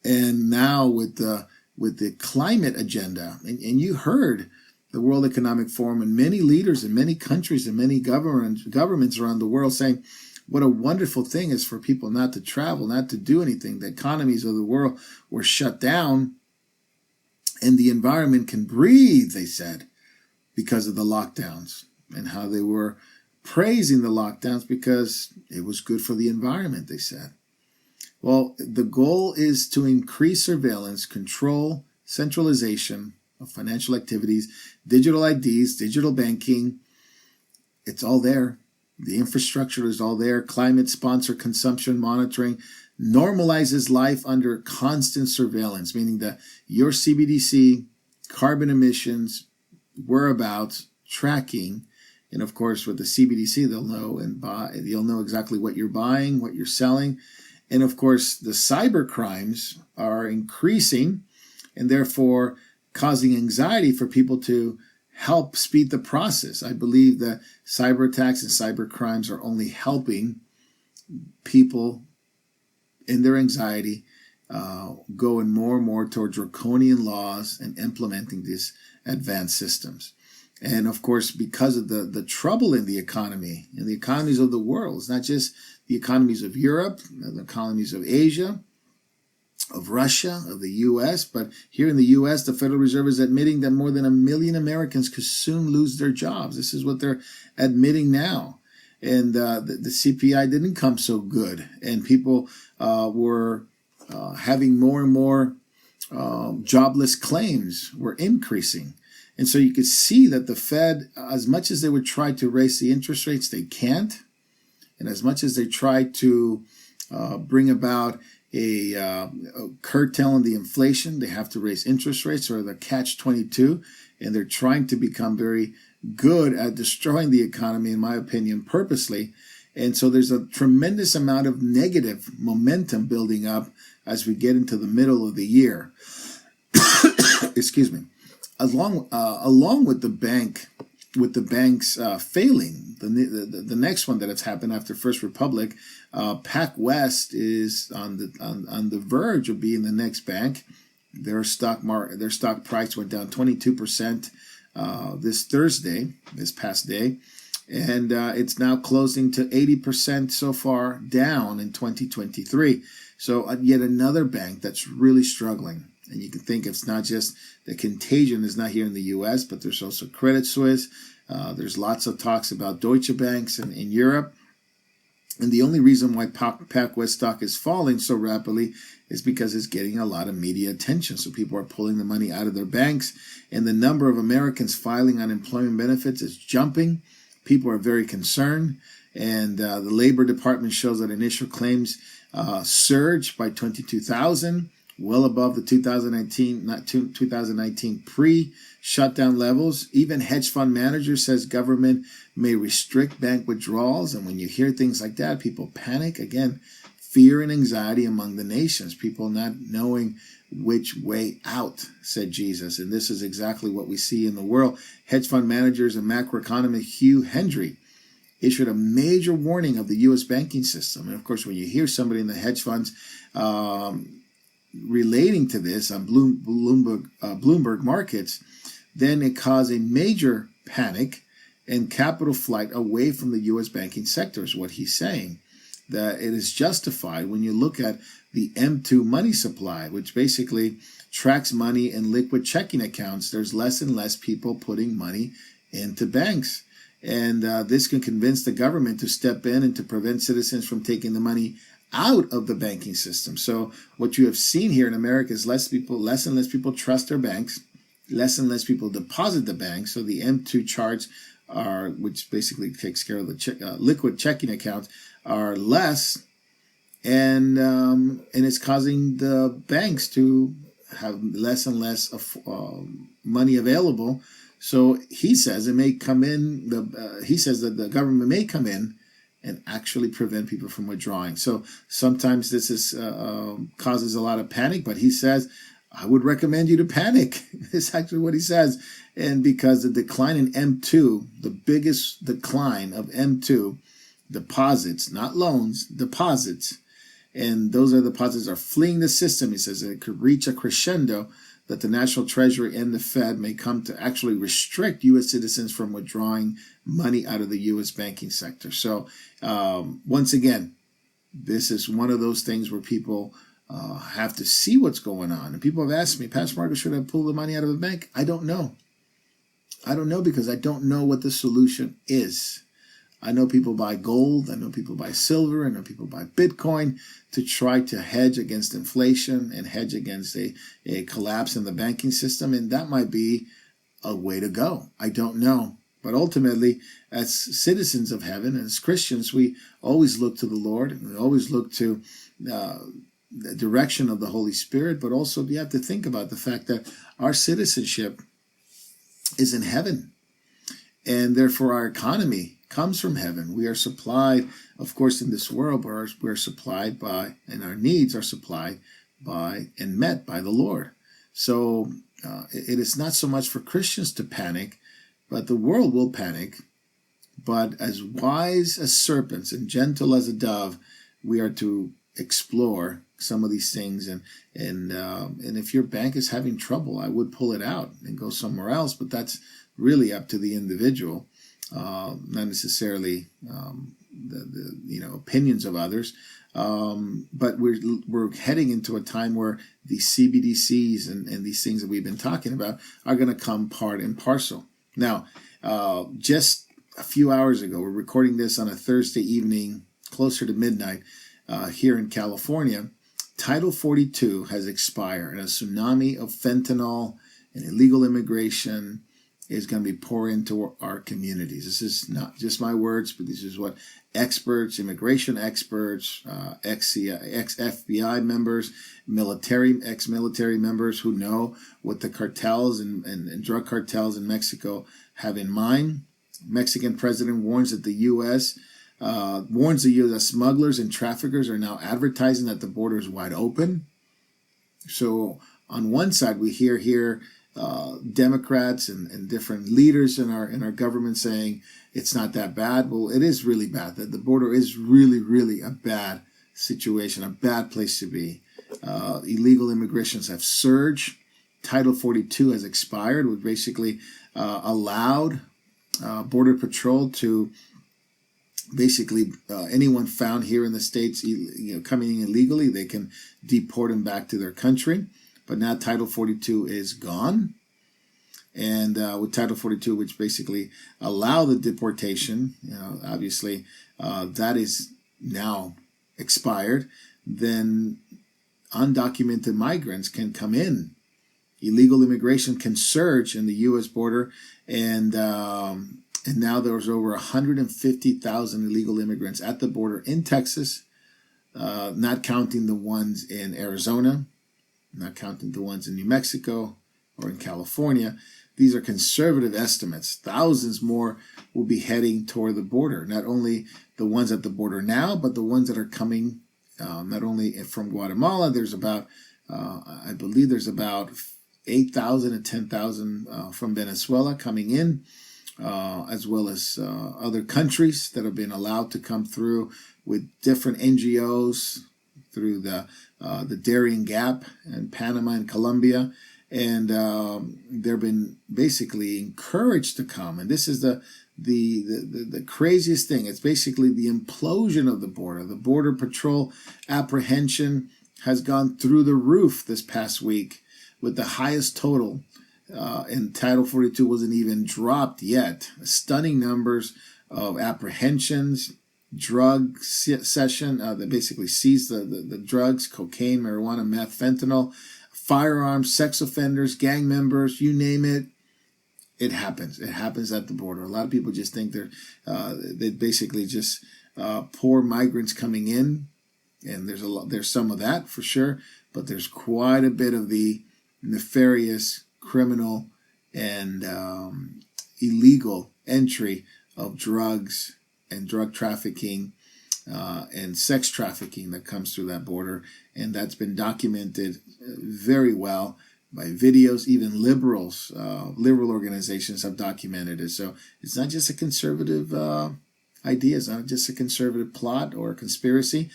And now with the climate agenda, and you heard the World Economic Forum and many leaders in many countries and many governments around the world saying what a wonderful thing is for people not to travel, not to do anything. The economies of the world were shut down and the environment can breathe, they said, because of the lockdowns, and how they were praising the lockdowns because it was good for the environment, they said. Well, the goal is to increase surveillance, control, centralization of financial activities, digital IDs, digital banking. It's all there. The infrastructure is all there. Climate sponsor consumption monitoring normalizes life under constant surveillance, meaning that your CBDC, carbon emissions, whereabouts, tracking, and of course with the CBDC, you'll know exactly what you're buying, what you're selling. And of course, the cyber crimes are increasing and therefore causing anxiety for people to help speed the process. I believe that cyber attacks and cyber crimes are only helping people in their anxiety going more and more toward draconian laws and implementing these advanced systems. And of course, because of the trouble in the economy, in the economies of the world, it's not just the economies of Europe, the economies of Asia, of Russia, of the U.S., but here in the U.S., the Federal Reserve is admitting that more than 1 million Americans could soon lose their jobs. This is what they're admitting now. And the CPI didn't come so good, and people were having more and more jobless claims were increasing. And so you could see that the Fed, as much as they would try to raise the interest rates, they can't. And as much as they try to bring about a curtailing the inflation, they have to raise interest rates, or the catch-22. And they're trying to become very good at destroying the economy, in my opinion, purposely. And so there's a tremendous amount of negative momentum building up as we get into the middle of the year. Excuse me. Along with the banks failing, the next one that has happened after First Republic, PacWest is on the verge of being the next bank. Their stock price went down 22% this past day, and it's now closing to 80% so far down in 2023. So yet another bank that's really struggling. And you can think it's not just the contagion is not here in the U.S., but there's also Credit Suisse. There's lots of talks about Deutsche Banks in Europe. And the only reason why PacWest stock is falling so rapidly is because it's getting a lot of media attention. So people are pulling the money out of their banks, and the number of Americans filing unemployment benefits is jumping. People are very concerned, and the Labor Department shows that initial claims surged by 22,000. Well above the 2019 pre-shutdown levels. Even hedge fund managers says government may restrict bank withdrawals. And when you hear things like that, people panic. Again, fear and anxiety among the nations, people not knowing which way out, said Jesus. And this is exactly what we see in the world. Hedge fund managers and macroeconomist Hugh Hendry issued a major warning of the U.S. banking system. And of course, when you hear somebody in the hedge funds relating to this on Bloomberg markets, then it caused a major panic and capital flight away from the U.S. banking sector, is what he's saying. That it is justified when you look at the M2 money supply, which basically tracks money in liquid checking accounts. There's less and less people putting money into banks. And this can convince the government to step in and to prevent citizens from taking the money out of the banking system. So what you have seen here in America is less and less people trust their banks, less and less people deposit the banks. So the M2 charts which basically takes care of the liquid checking accounts, are less, and it's causing the banks to have less and less money available. So he says it may come in. He says that the government may come in and actually prevent people from withdrawing. So sometimes this causes a lot of panic. But he says, I would recommend you to panic. It's actually what he says. And because the decline in M2, the biggest decline of M2, deposits, not loans, deposits, and those are deposits are fleeing the system. He says it could reach a crescendo that the National Treasury and the Fed may come to actually restrict U.S. citizens from withdrawing money out of the U.S. banking sector. So once again, this is one of those things where people have to see what's going on. And people have asked me, Pastor Marcus, should I pull the money out of the bank? I don't know. I don't know because I don't know what the solution is. I know people buy gold. I know people buy silver. I know people buy Bitcoin to try to hedge against inflation and hedge against a collapse in the banking system. And that might be a way to go. I don't know. But ultimately, as citizens of heaven, as Christians, we always look to the Lord. And we always look to the direction of the Holy Spirit. But also, you have to think about the fact that our citizenship is in heaven. And therefore, our economy comes from heaven. We are supplied, of course, in this world, but we're supplied by, and our needs are supplied by and met by the Lord. So it is not so much for Christians to panic, but the world will panic. But as wise as serpents and gentle as a dove, we are to explore some of these things. And if your bank is having trouble, I would pull it out and go somewhere else. But that's really up to the individual. Not necessarily the opinions of others, but we're heading into a time where these CBDCs and these things that we've been talking about are going to come part and parcel. Now, just a few hours ago, we're recording this on a Thursday evening, closer to midnight, here in California. Title 42 has expired, and a tsunami of fentanyl and illegal immigration is going to be pouring into our communities. This is not just my words, but this is what experts, immigration experts, ex-FBI members, ex-military members who know what the cartels and drug cartels in Mexico have in mind. Mexican president warns that the U.S. smugglers and traffickers are now advertising that the border is wide open. So on one side, we hear here Democrats and different leaders in our government saying it's not that bad. Well, it is really bad. That the border is really, really a bad situation, a bad place to be. Illegal immigrations have surged. Title 42 has expired, which basically allowed Border Patrol to basically anyone found here in the States coming in illegally, they can deport them back to their country. But now Title 42 is gone. And with Title 42, which basically allow the deportation, obviously that is now expired, then undocumented migrants can come in. Illegal immigration can surge in the U.S. border, and now there's over 150,000 illegal immigrants at the border in Texas, not counting the ones in Arizona, not counting the ones in New Mexico or in California. These are conservative estimates. Thousands more will be heading toward the border. Not only the ones at the border now, but the ones that are coming not only from Guatemala. There's about, I believe there's about 8,000 and 10,000 from Venezuela coming in, as well as other countries that have been allowed to come through with different NGOs through the Darien Gap and Panama and Colombia. And they've been basically encouraged to come. And this is the craziest thing. It's basically the implosion of the border. The Border Patrol apprehension has gone through the roof this past week, with the highest total. And Title 42 wasn't even dropped yet. Stunning numbers of apprehensions, drug session that basically seized the drugs, cocaine, marijuana, meth, fentanyl, firearms, sex offenders, gang members, you name it. It happens. It happens at the border. A lot of people just think they basically just poor migrants coming in, and there's some of that for sure, but there's quite a bit of the nefarious, criminal, and illegal entry of drugs and drug trafficking and sex trafficking that comes through that border. And that's been documented very well by videos. Even liberals, liberal organizations have documented it. So it's not just a conservative idea. It's not just a conservative plot or a conspiracy.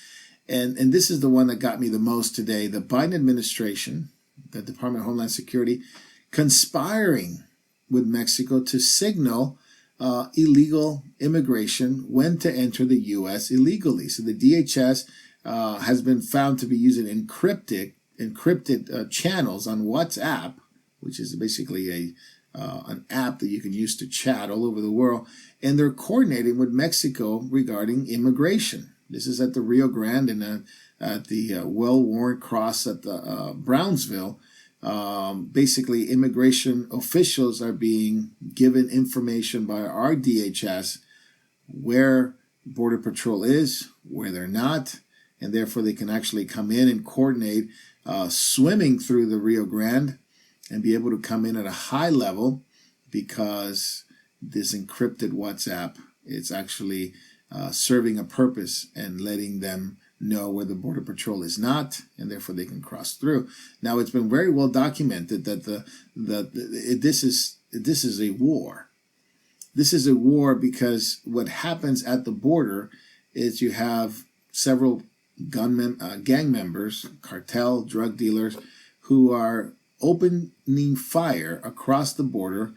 And this is the one that got me the most today. The Biden administration, the Department of Homeland Security, conspiring with Mexico to signal illegal immigration when to enter the U.S. illegally. So the DHS has been found to be using encrypted channels on WhatsApp, which is basically an app that you can use to chat all over the world, and they're coordinating with Mexico regarding immigration. This is at the Rio Grande and at the well-worn cross at the Brownsville. Basically, immigration officials are being given information by our DHS where Border Patrol is, where they're not, and therefore they can actually come in and coordinate swimming through the Rio Grande and be able to come in at a high level, because this encrypted WhatsApp, it's actually serving a purpose and letting them know where the Border Patrol is not, and therefore they can cross through. Now, it's been very well documented that this is a war. This is a war because what happens at the border is you have several gang members, cartel, drug dealers, who are opening fire across the border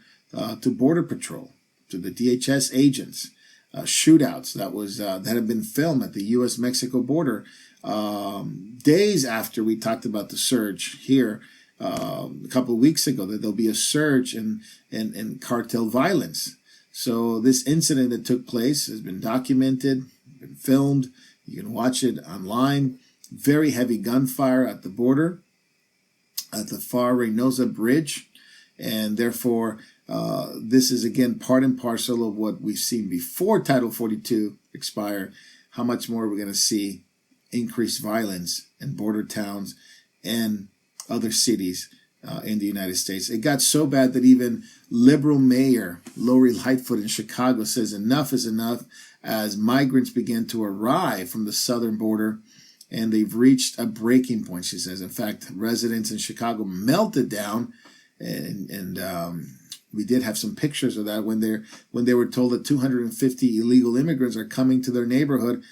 to Border Patrol, to the DHS agents. Shootouts that have been filmed at the U.S.-Mexico border days after we talked about the surge here a couple of weeks ago, that there'll be a surge in cartel violence. So this incident that took place has been documented, been filmed. You can watch it online. Very heavy gunfire at the border, at the far Reynosa Bridge, and therefore this is again part and parcel of what we've seen before Title 42 expired. How much more we're going to see increased violence in border towns and other cities in the United States. It got so bad that even liberal mayor Lori Lightfoot in Chicago says enough is enough, as migrants began to arrive from the southern border, and they've reached a breaking point, she says. In fact, residents in Chicago melted down, and we did have some pictures of that when they were told that 250 illegal immigrants are coming to their neighborhood,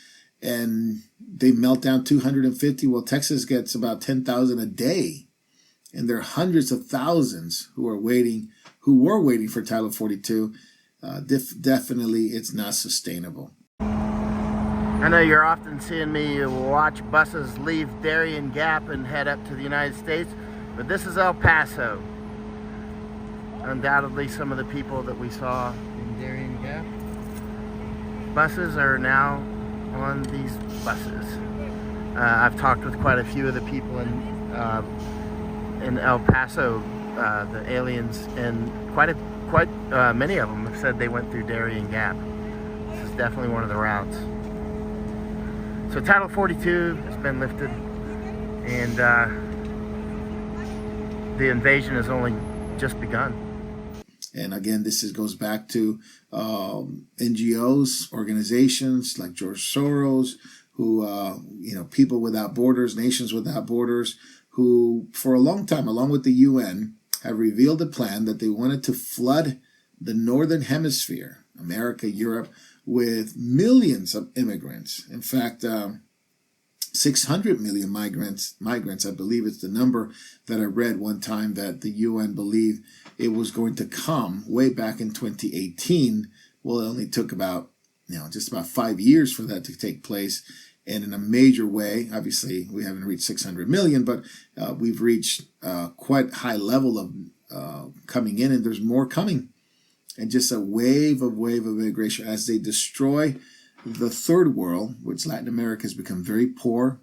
and they melt down 250. Well, Texas gets about 10,000 a day, and there are hundreds of thousands who were waiting for Title 42. Definitely, it's not sustainable. I know you're often seeing me watch buses leave Darien Gap and head up to the United States, but this is El Paso. Undoubtedly some of the people that we saw in Darien Gap. Buses are now on these buses. I've talked with quite a few of the people in El Paso, the aliens, and quite many of them have said they went through Darien Gap. This is definitely one of the routes. So Title 42 has been lifted, and the invasion has only just begun. And again, goes back to NGOs, organizations like George Soros, who, People Without Borders, Nations Without Borders, who for a long time, along with the UN, have revealed a plan that they wanted to flood the Northern Hemisphere, America, Europe, with millions of immigrants. In fact, 600 million migrants, I believe it's the number that I read one time, that the UN believed it was going to come way back in 2018. Well, it only took just about 5 years for that to take place. And in a major way, obviously, we haven't reached 600 million, but we've reached quite high level of coming in, and there's more coming. And just a wave of immigration as they destroy the third world, which Latin America has become very poor,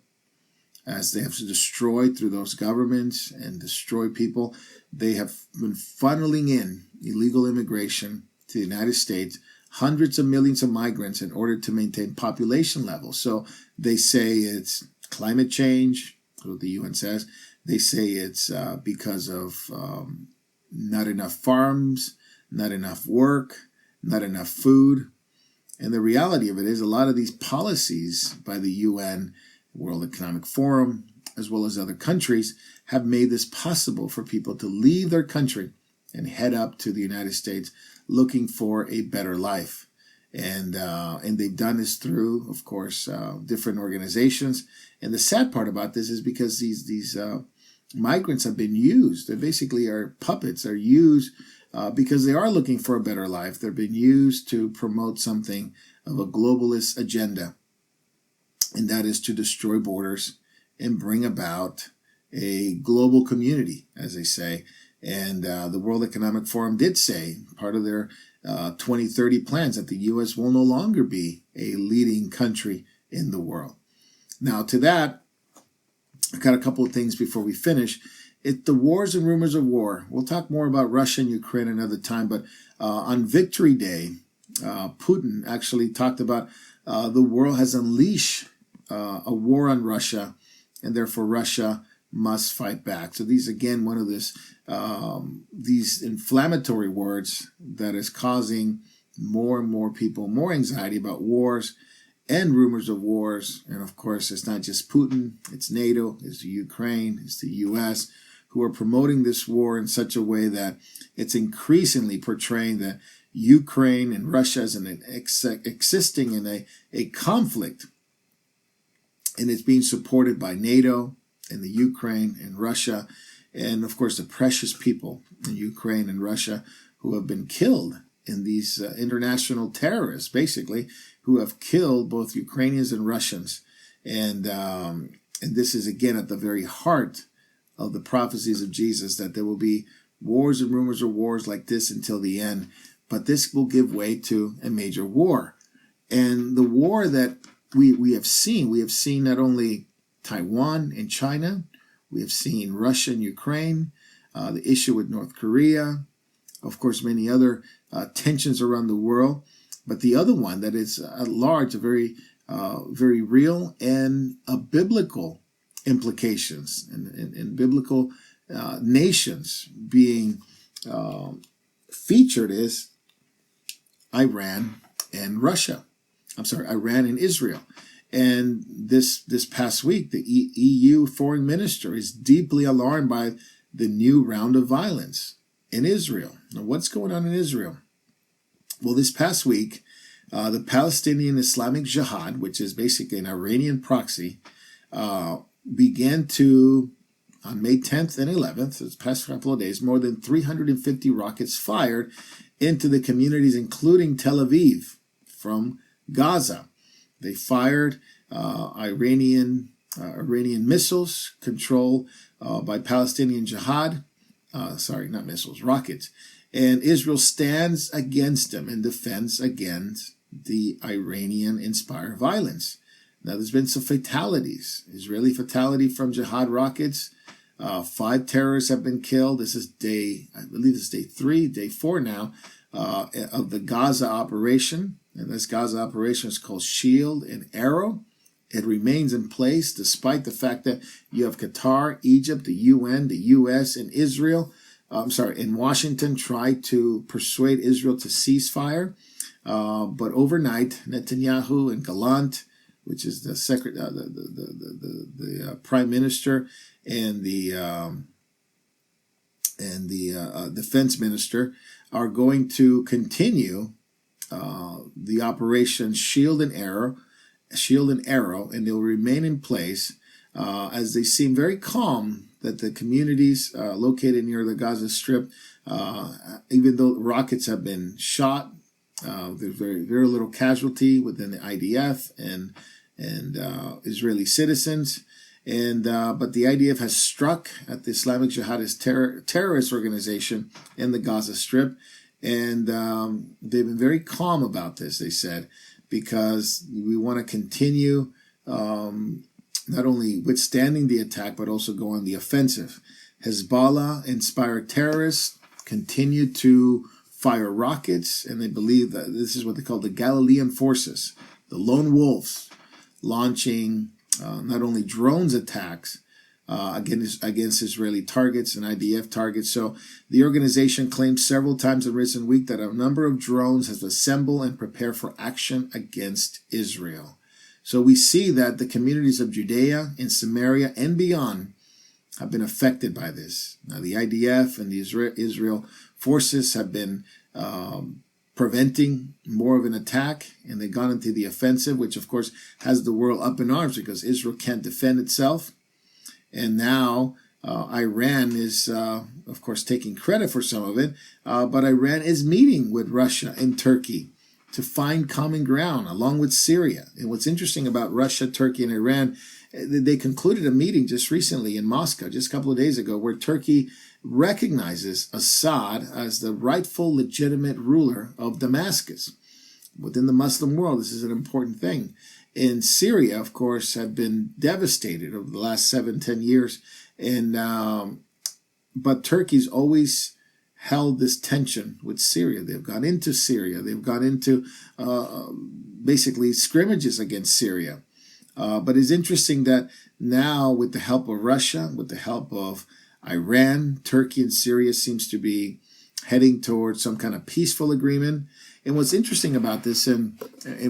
as they have destroyed through those governments and destroy people. They have been funneling in illegal immigration to the United States, hundreds of millions of migrants, in order to maintain population levels. So they say it's climate change, what the UN says. They say it's because of not enough farms, not enough work, not enough food. And the reality of it is a lot of these policies by the UN, World Economic Forum, as well as other countries, have made this possible for people to leave their country and head up to the United States looking for a better life. And they've done this through, of course, different organizations. And the sad part about this is because these migrants have been used. They basically are puppets, are used because they are looking for a better life. They've been used to promote something of a globalist agenda, and that is to destroy borders and bring about a global community, as they say. And the World Economic Forum did say, part of their 2030 plans, that the U.S. will no longer be a leading country in the world. Now, to that, I've got a couple of things before we finish. The wars and rumors of war. We'll talk more about Russia and Ukraine another time, but on Victory Day, Putin actually talked about the world has unleashed a war on Russia, and therefore Russia must fight back. So these, again, one of these inflammatory words that is causing more and more people more anxiety about wars and rumors of wars. And of course, it's not just Putin, it's NATO, it's the Ukraine, it's the US, who are promoting this war in such a way that it's increasingly portraying that Ukraine and Russia as existing in a conflict. And it's being supported by NATO and the Ukraine and Russia, and of course the precious people in Ukraine and Russia who have been killed in these international terrorists, basically, who have killed both Ukrainians and Russians. And this is, again, at the very heart of the prophecies of Jesus, that there will be wars and rumors of wars like this until the end. But this will give way to a major war. And the war that we have seen not only Taiwan and China, we have seen Russia and Ukraine, the issue with North Korea, of course, many other tensions around the world. But the other one that is at large, a very real and biblical implications and biblical nations being featured is Iran and Russia. Iran and Israel. And this past week, the EU foreign minister is deeply alarmed by the new round of violence in Israel. Now, what's going on in Israel? Well, this past week, the Palestinian Islamic Jihad, which is basically an Iranian proxy, began to, on May 10th and 11th, this past couple of days, more than 350 rockets fired into the communities, including Tel Aviv, from Gaza. They fired Iranian missiles controlled by Palestinian Jihad. Not missiles, rockets. And Israel stands against them in defense against the Iranian-inspired violence. Now, there's been some fatalities. Israeli fatality from jihad rockets. 5 terrorists have been killed. This is day 3, day 4 now, of the Gaza operation. And this Gaza operation is called Shield and Arrow. It remains in place despite the fact that you have Qatar, Egypt, the UN, the US, and Israel. And Washington tried to persuade Israel to cease fire. But overnight, Netanyahu and Gallant, which is the prime minister, and the defense minister, are going to continue the operation Shield and Arrow, and they'll remain in place as they seem very calm that the communities located near the Gaza Strip, even though rockets have been shot, there's very little casualty within the IDF and Israeli citizens. But the IDF has struck at the Islamic Jihadist terrorist organization in the Gaza Strip. And they've been very calm about this, they said, because we want to continue not only withstanding the attack, but also go on the offensive. Hezbollah-inspired terrorists continue to fire rockets, and they believe that this is what they call the Galilean forces, the lone wolves, launching not only drones attacks, against Israeli targets and IDF targets. So the organization claimed several times in recent week that a number of drones has assembled and prepared for action against Israel. So we see that the communities of Judea and Samaria and beyond have been affected by this. Now the IDF and the Israel forces have been preventing more of an attack, and they've gone into the offensive, which of course has the world up in arms because Israel can't defend itself. And now Iran is, of course, taking credit for some of it, but Iran is meeting with Russia and Turkey to find common ground along with Syria. And what's interesting about Russia, Turkey, and Iran, they concluded a meeting just recently in Moscow, just a couple of days ago, where Turkey recognizes Assad as the rightful, legitimate ruler of Damascus. Within the Muslim world, this is an important thing. In Syria, of course, have been devastated over the last 7-10 years. But Turkey's always held this tension with Syria. They've gone into Syria. They've gone into basically scrimmages against Syria. But it's interesting that now, with the help of Russia, with the help of Iran, Turkey and Syria seems to be heading towards some kind of peaceful agreement. And what's interesting about this, and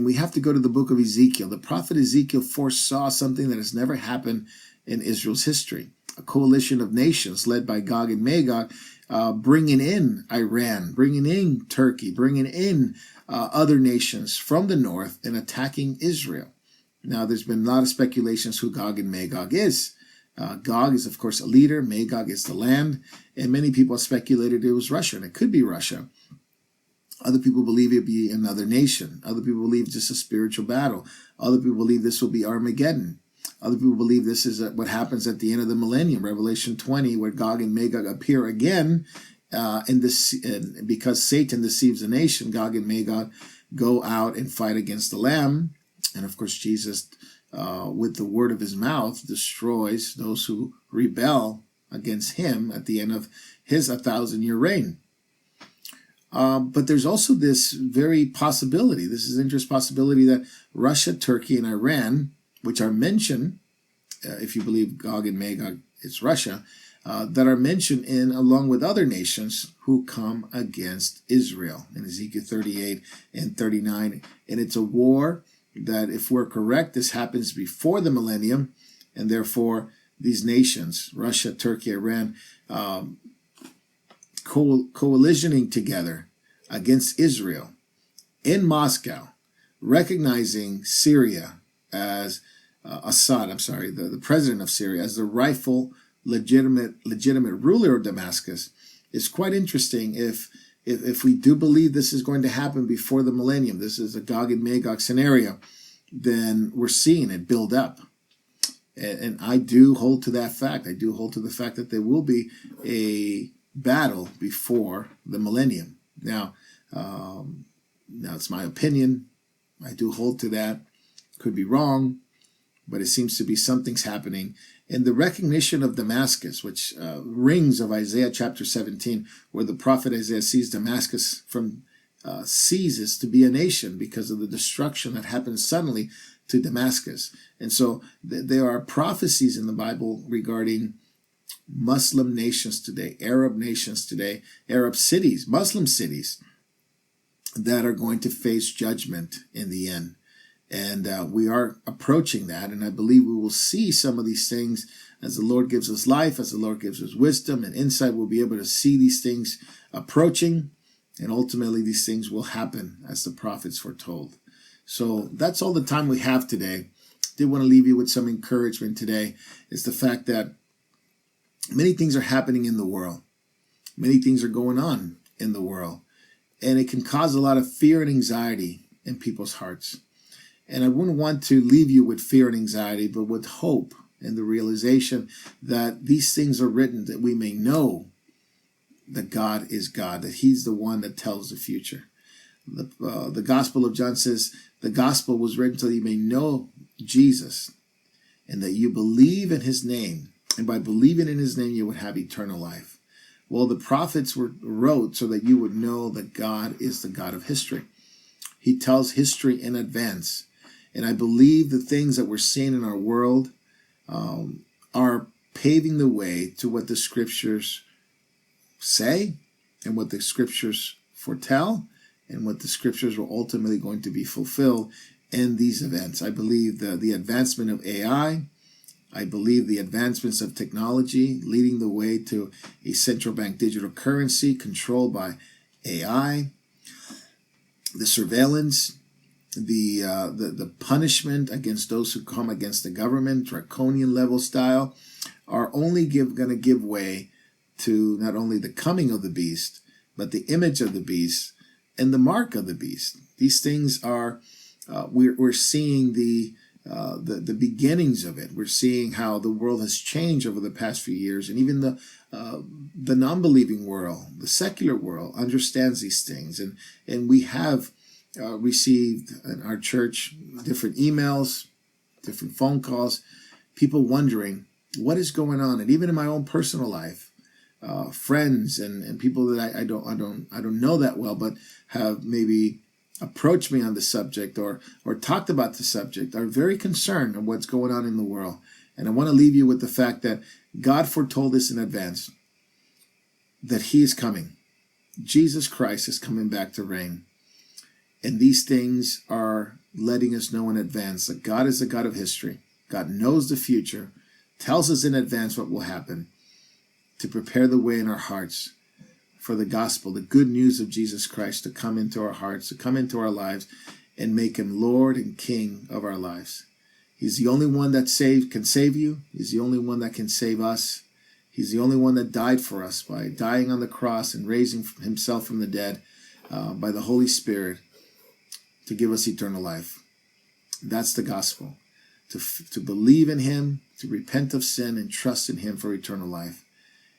we have to go to the book of Ezekiel. The prophet Ezekiel foresaw something that has never happened in Israel's history. A coalition of nations led by Gog and Magog, bringing in Iran, bringing in Turkey, bringing in other nations from the north and attacking Israel. Now, there's been a lot of speculations who Gog and Magog is. Gog is, of course, a leader. Magog is the land. And many people speculated it was Russia, and it could be Russia. Other people believe it'd be another nation. Other people believe it's just a spiritual battle. Other people believe this will be Armageddon. Other people believe this is what happens at the end of the millennium, Revelation 20, where Gog and Magog appear again. Because Satan deceives the nation, Gog and Magog go out and fight against the Lamb. And of course, Jesus, with the word of his mouth, destroys those who rebel against him at the end of his 1,000-year reign. But there's also this very possibility, this is an interesting possibility, that Russia, Turkey, and Iran, which are mentioned, if you believe Gog and Magog is Russia, that are mentioned along with other nations who come against Israel in Ezekiel 38 and 39. And it's a war that, if we're correct, this happens before the millennium, and therefore these nations, Russia, Turkey, Iran, coalitioning together against Israel in Moscow, recognizing Syria as the president of Syria, as the rightful, legitimate ruler of Damascus, is quite interesting. If we do believe this is going to happen before the millennium, this is a Gog and Magog scenario, then we're seeing it build up. And I do hold to that fact. I do hold to the fact that there will be a battle before the millennium. Now it's my opinion. I do hold to that. Could be wrong, but it seems to be something's happening. And the recognition of Damascus, which rings of Isaiah chapter 17, where the prophet Isaiah sees Damascus ceases to be a nation because of the destruction that happens suddenly to Damascus. And so there are prophecies in the Bible regarding Muslim nations today, Arab nations today, Arab cities, Muslim cities that are going to face judgment in the end. And we are approaching that, and I believe we will see some of these things as the Lord gives us life, as the Lord gives us wisdom and insight. We'll be able to see these things approaching, and ultimately these things will happen as the prophets foretold. So that's all the time we have today. Did want to leave you with some encouragement today. It's the fact that many things are happening in the world. Many things are going on in the world, and it can cause a lot of fear and anxiety in people's hearts. And I wouldn't want to leave you with fear and anxiety, but with hope and the realization that these things are written that we may know that God is God, that he's the one that tells the future. The Gospel of John says the gospel was written so that you may know Jesus and that you believe in his name. And by believing in his name, you would have eternal life. Well, the prophets wrote so that you would know that God is the God of history. He tells history in advance. And I believe the things that we're seeing in our world are paving the way to what the scriptures say and what the scriptures foretell and what the scriptures are ultimately going to be fulfilled in these events. I believe the advancement of AI, I believe the advancements of technology leading the way to a central bank digital currency controlled by AI, the surveillance, the punishment against those who come against the government, draconian level style, are only going to give way to not only the coming of the beast, but the image of the beast and the mark of the beast. These things are, we're seeing the beginnings of it. We're seeing how the world has changed over the past few years, and even the non-believing world, the secular world, understands these things. And we have received in our church different emails, different phone calls, people wondering what is going on. And even in my own personal life, friends and people that I don't know that well, but have maybe approached me on the subject or talked about the subject, are very concerned of what's going on in the world. And I want to leave you with the fact that God foretold this in advance, that he is coming. Jesus Christ is coming back to reign. And these things are letting us know in advance that God is the God of history. God knows the future, tells us in advance what will happen, to prepare the way in our hearts for the gospel, the good news of Jesus Christ to come into our hearts, to come into our lives, and make him Lord and King of our lives. He's the only one that can save you. He's the only one that can save us. He's the only one that died for us by dying on the cross and raising himself from the dead by the Holy Spirit to give us eternal life. That's the gospel. To believe in him, to repent of sin, and trust in him for eternal life.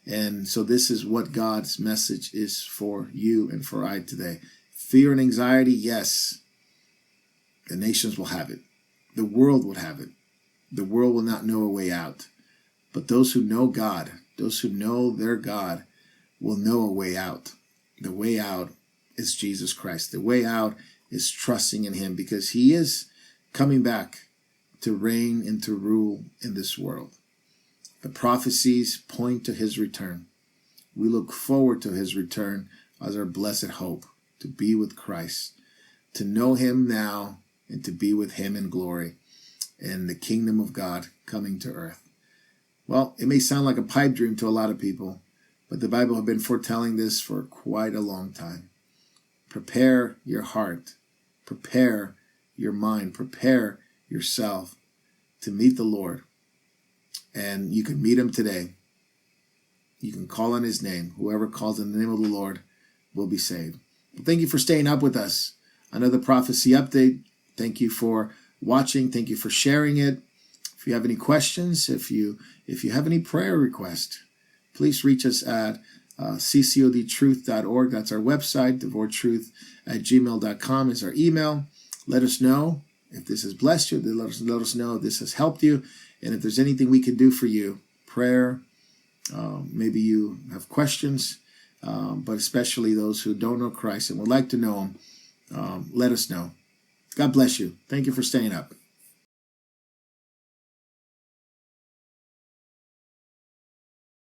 And so this is what God's message is for you and for I today. Fear and anxiety, yes. The nations will have it. The world would have it. The world will not know a way out. But those who know God, those who know their God, will know a way out. The way out is Jesus Christ. The way out is trusting in him, because he is coming back to reign and to rule in this world. The prophecies point to his return. We look forward to his return as our blessed hope, to be with Christ, to know him now and to be with him in glory and the kingdom of God coming to earth. Well, it may sound like a pipe dream to a lot of people, but the Bible has been foretelling this for quite a long time. Prepare your heart, prepare your mind, prepare yourself to meet the Lord. And you can meet him today. You can call on his name. Whoever calls on the name of the Lord will be saved. Well, thank you for staying up with us. Another prophecy update. Thank you for watching. Thank you for sharing it. If you have any questions, if you have any prayer requests, please reach us at ccodtruth.org. That's our website. DevoreTruth@gmail.com is our email. Let us know if this has blessed you. Let us know if this has helped you. And if there's anything we can do for you, prayer, maybe you have questions, but especially those who don't know Christ and would like to know him, let us know. God bless you. Thank you for staying up.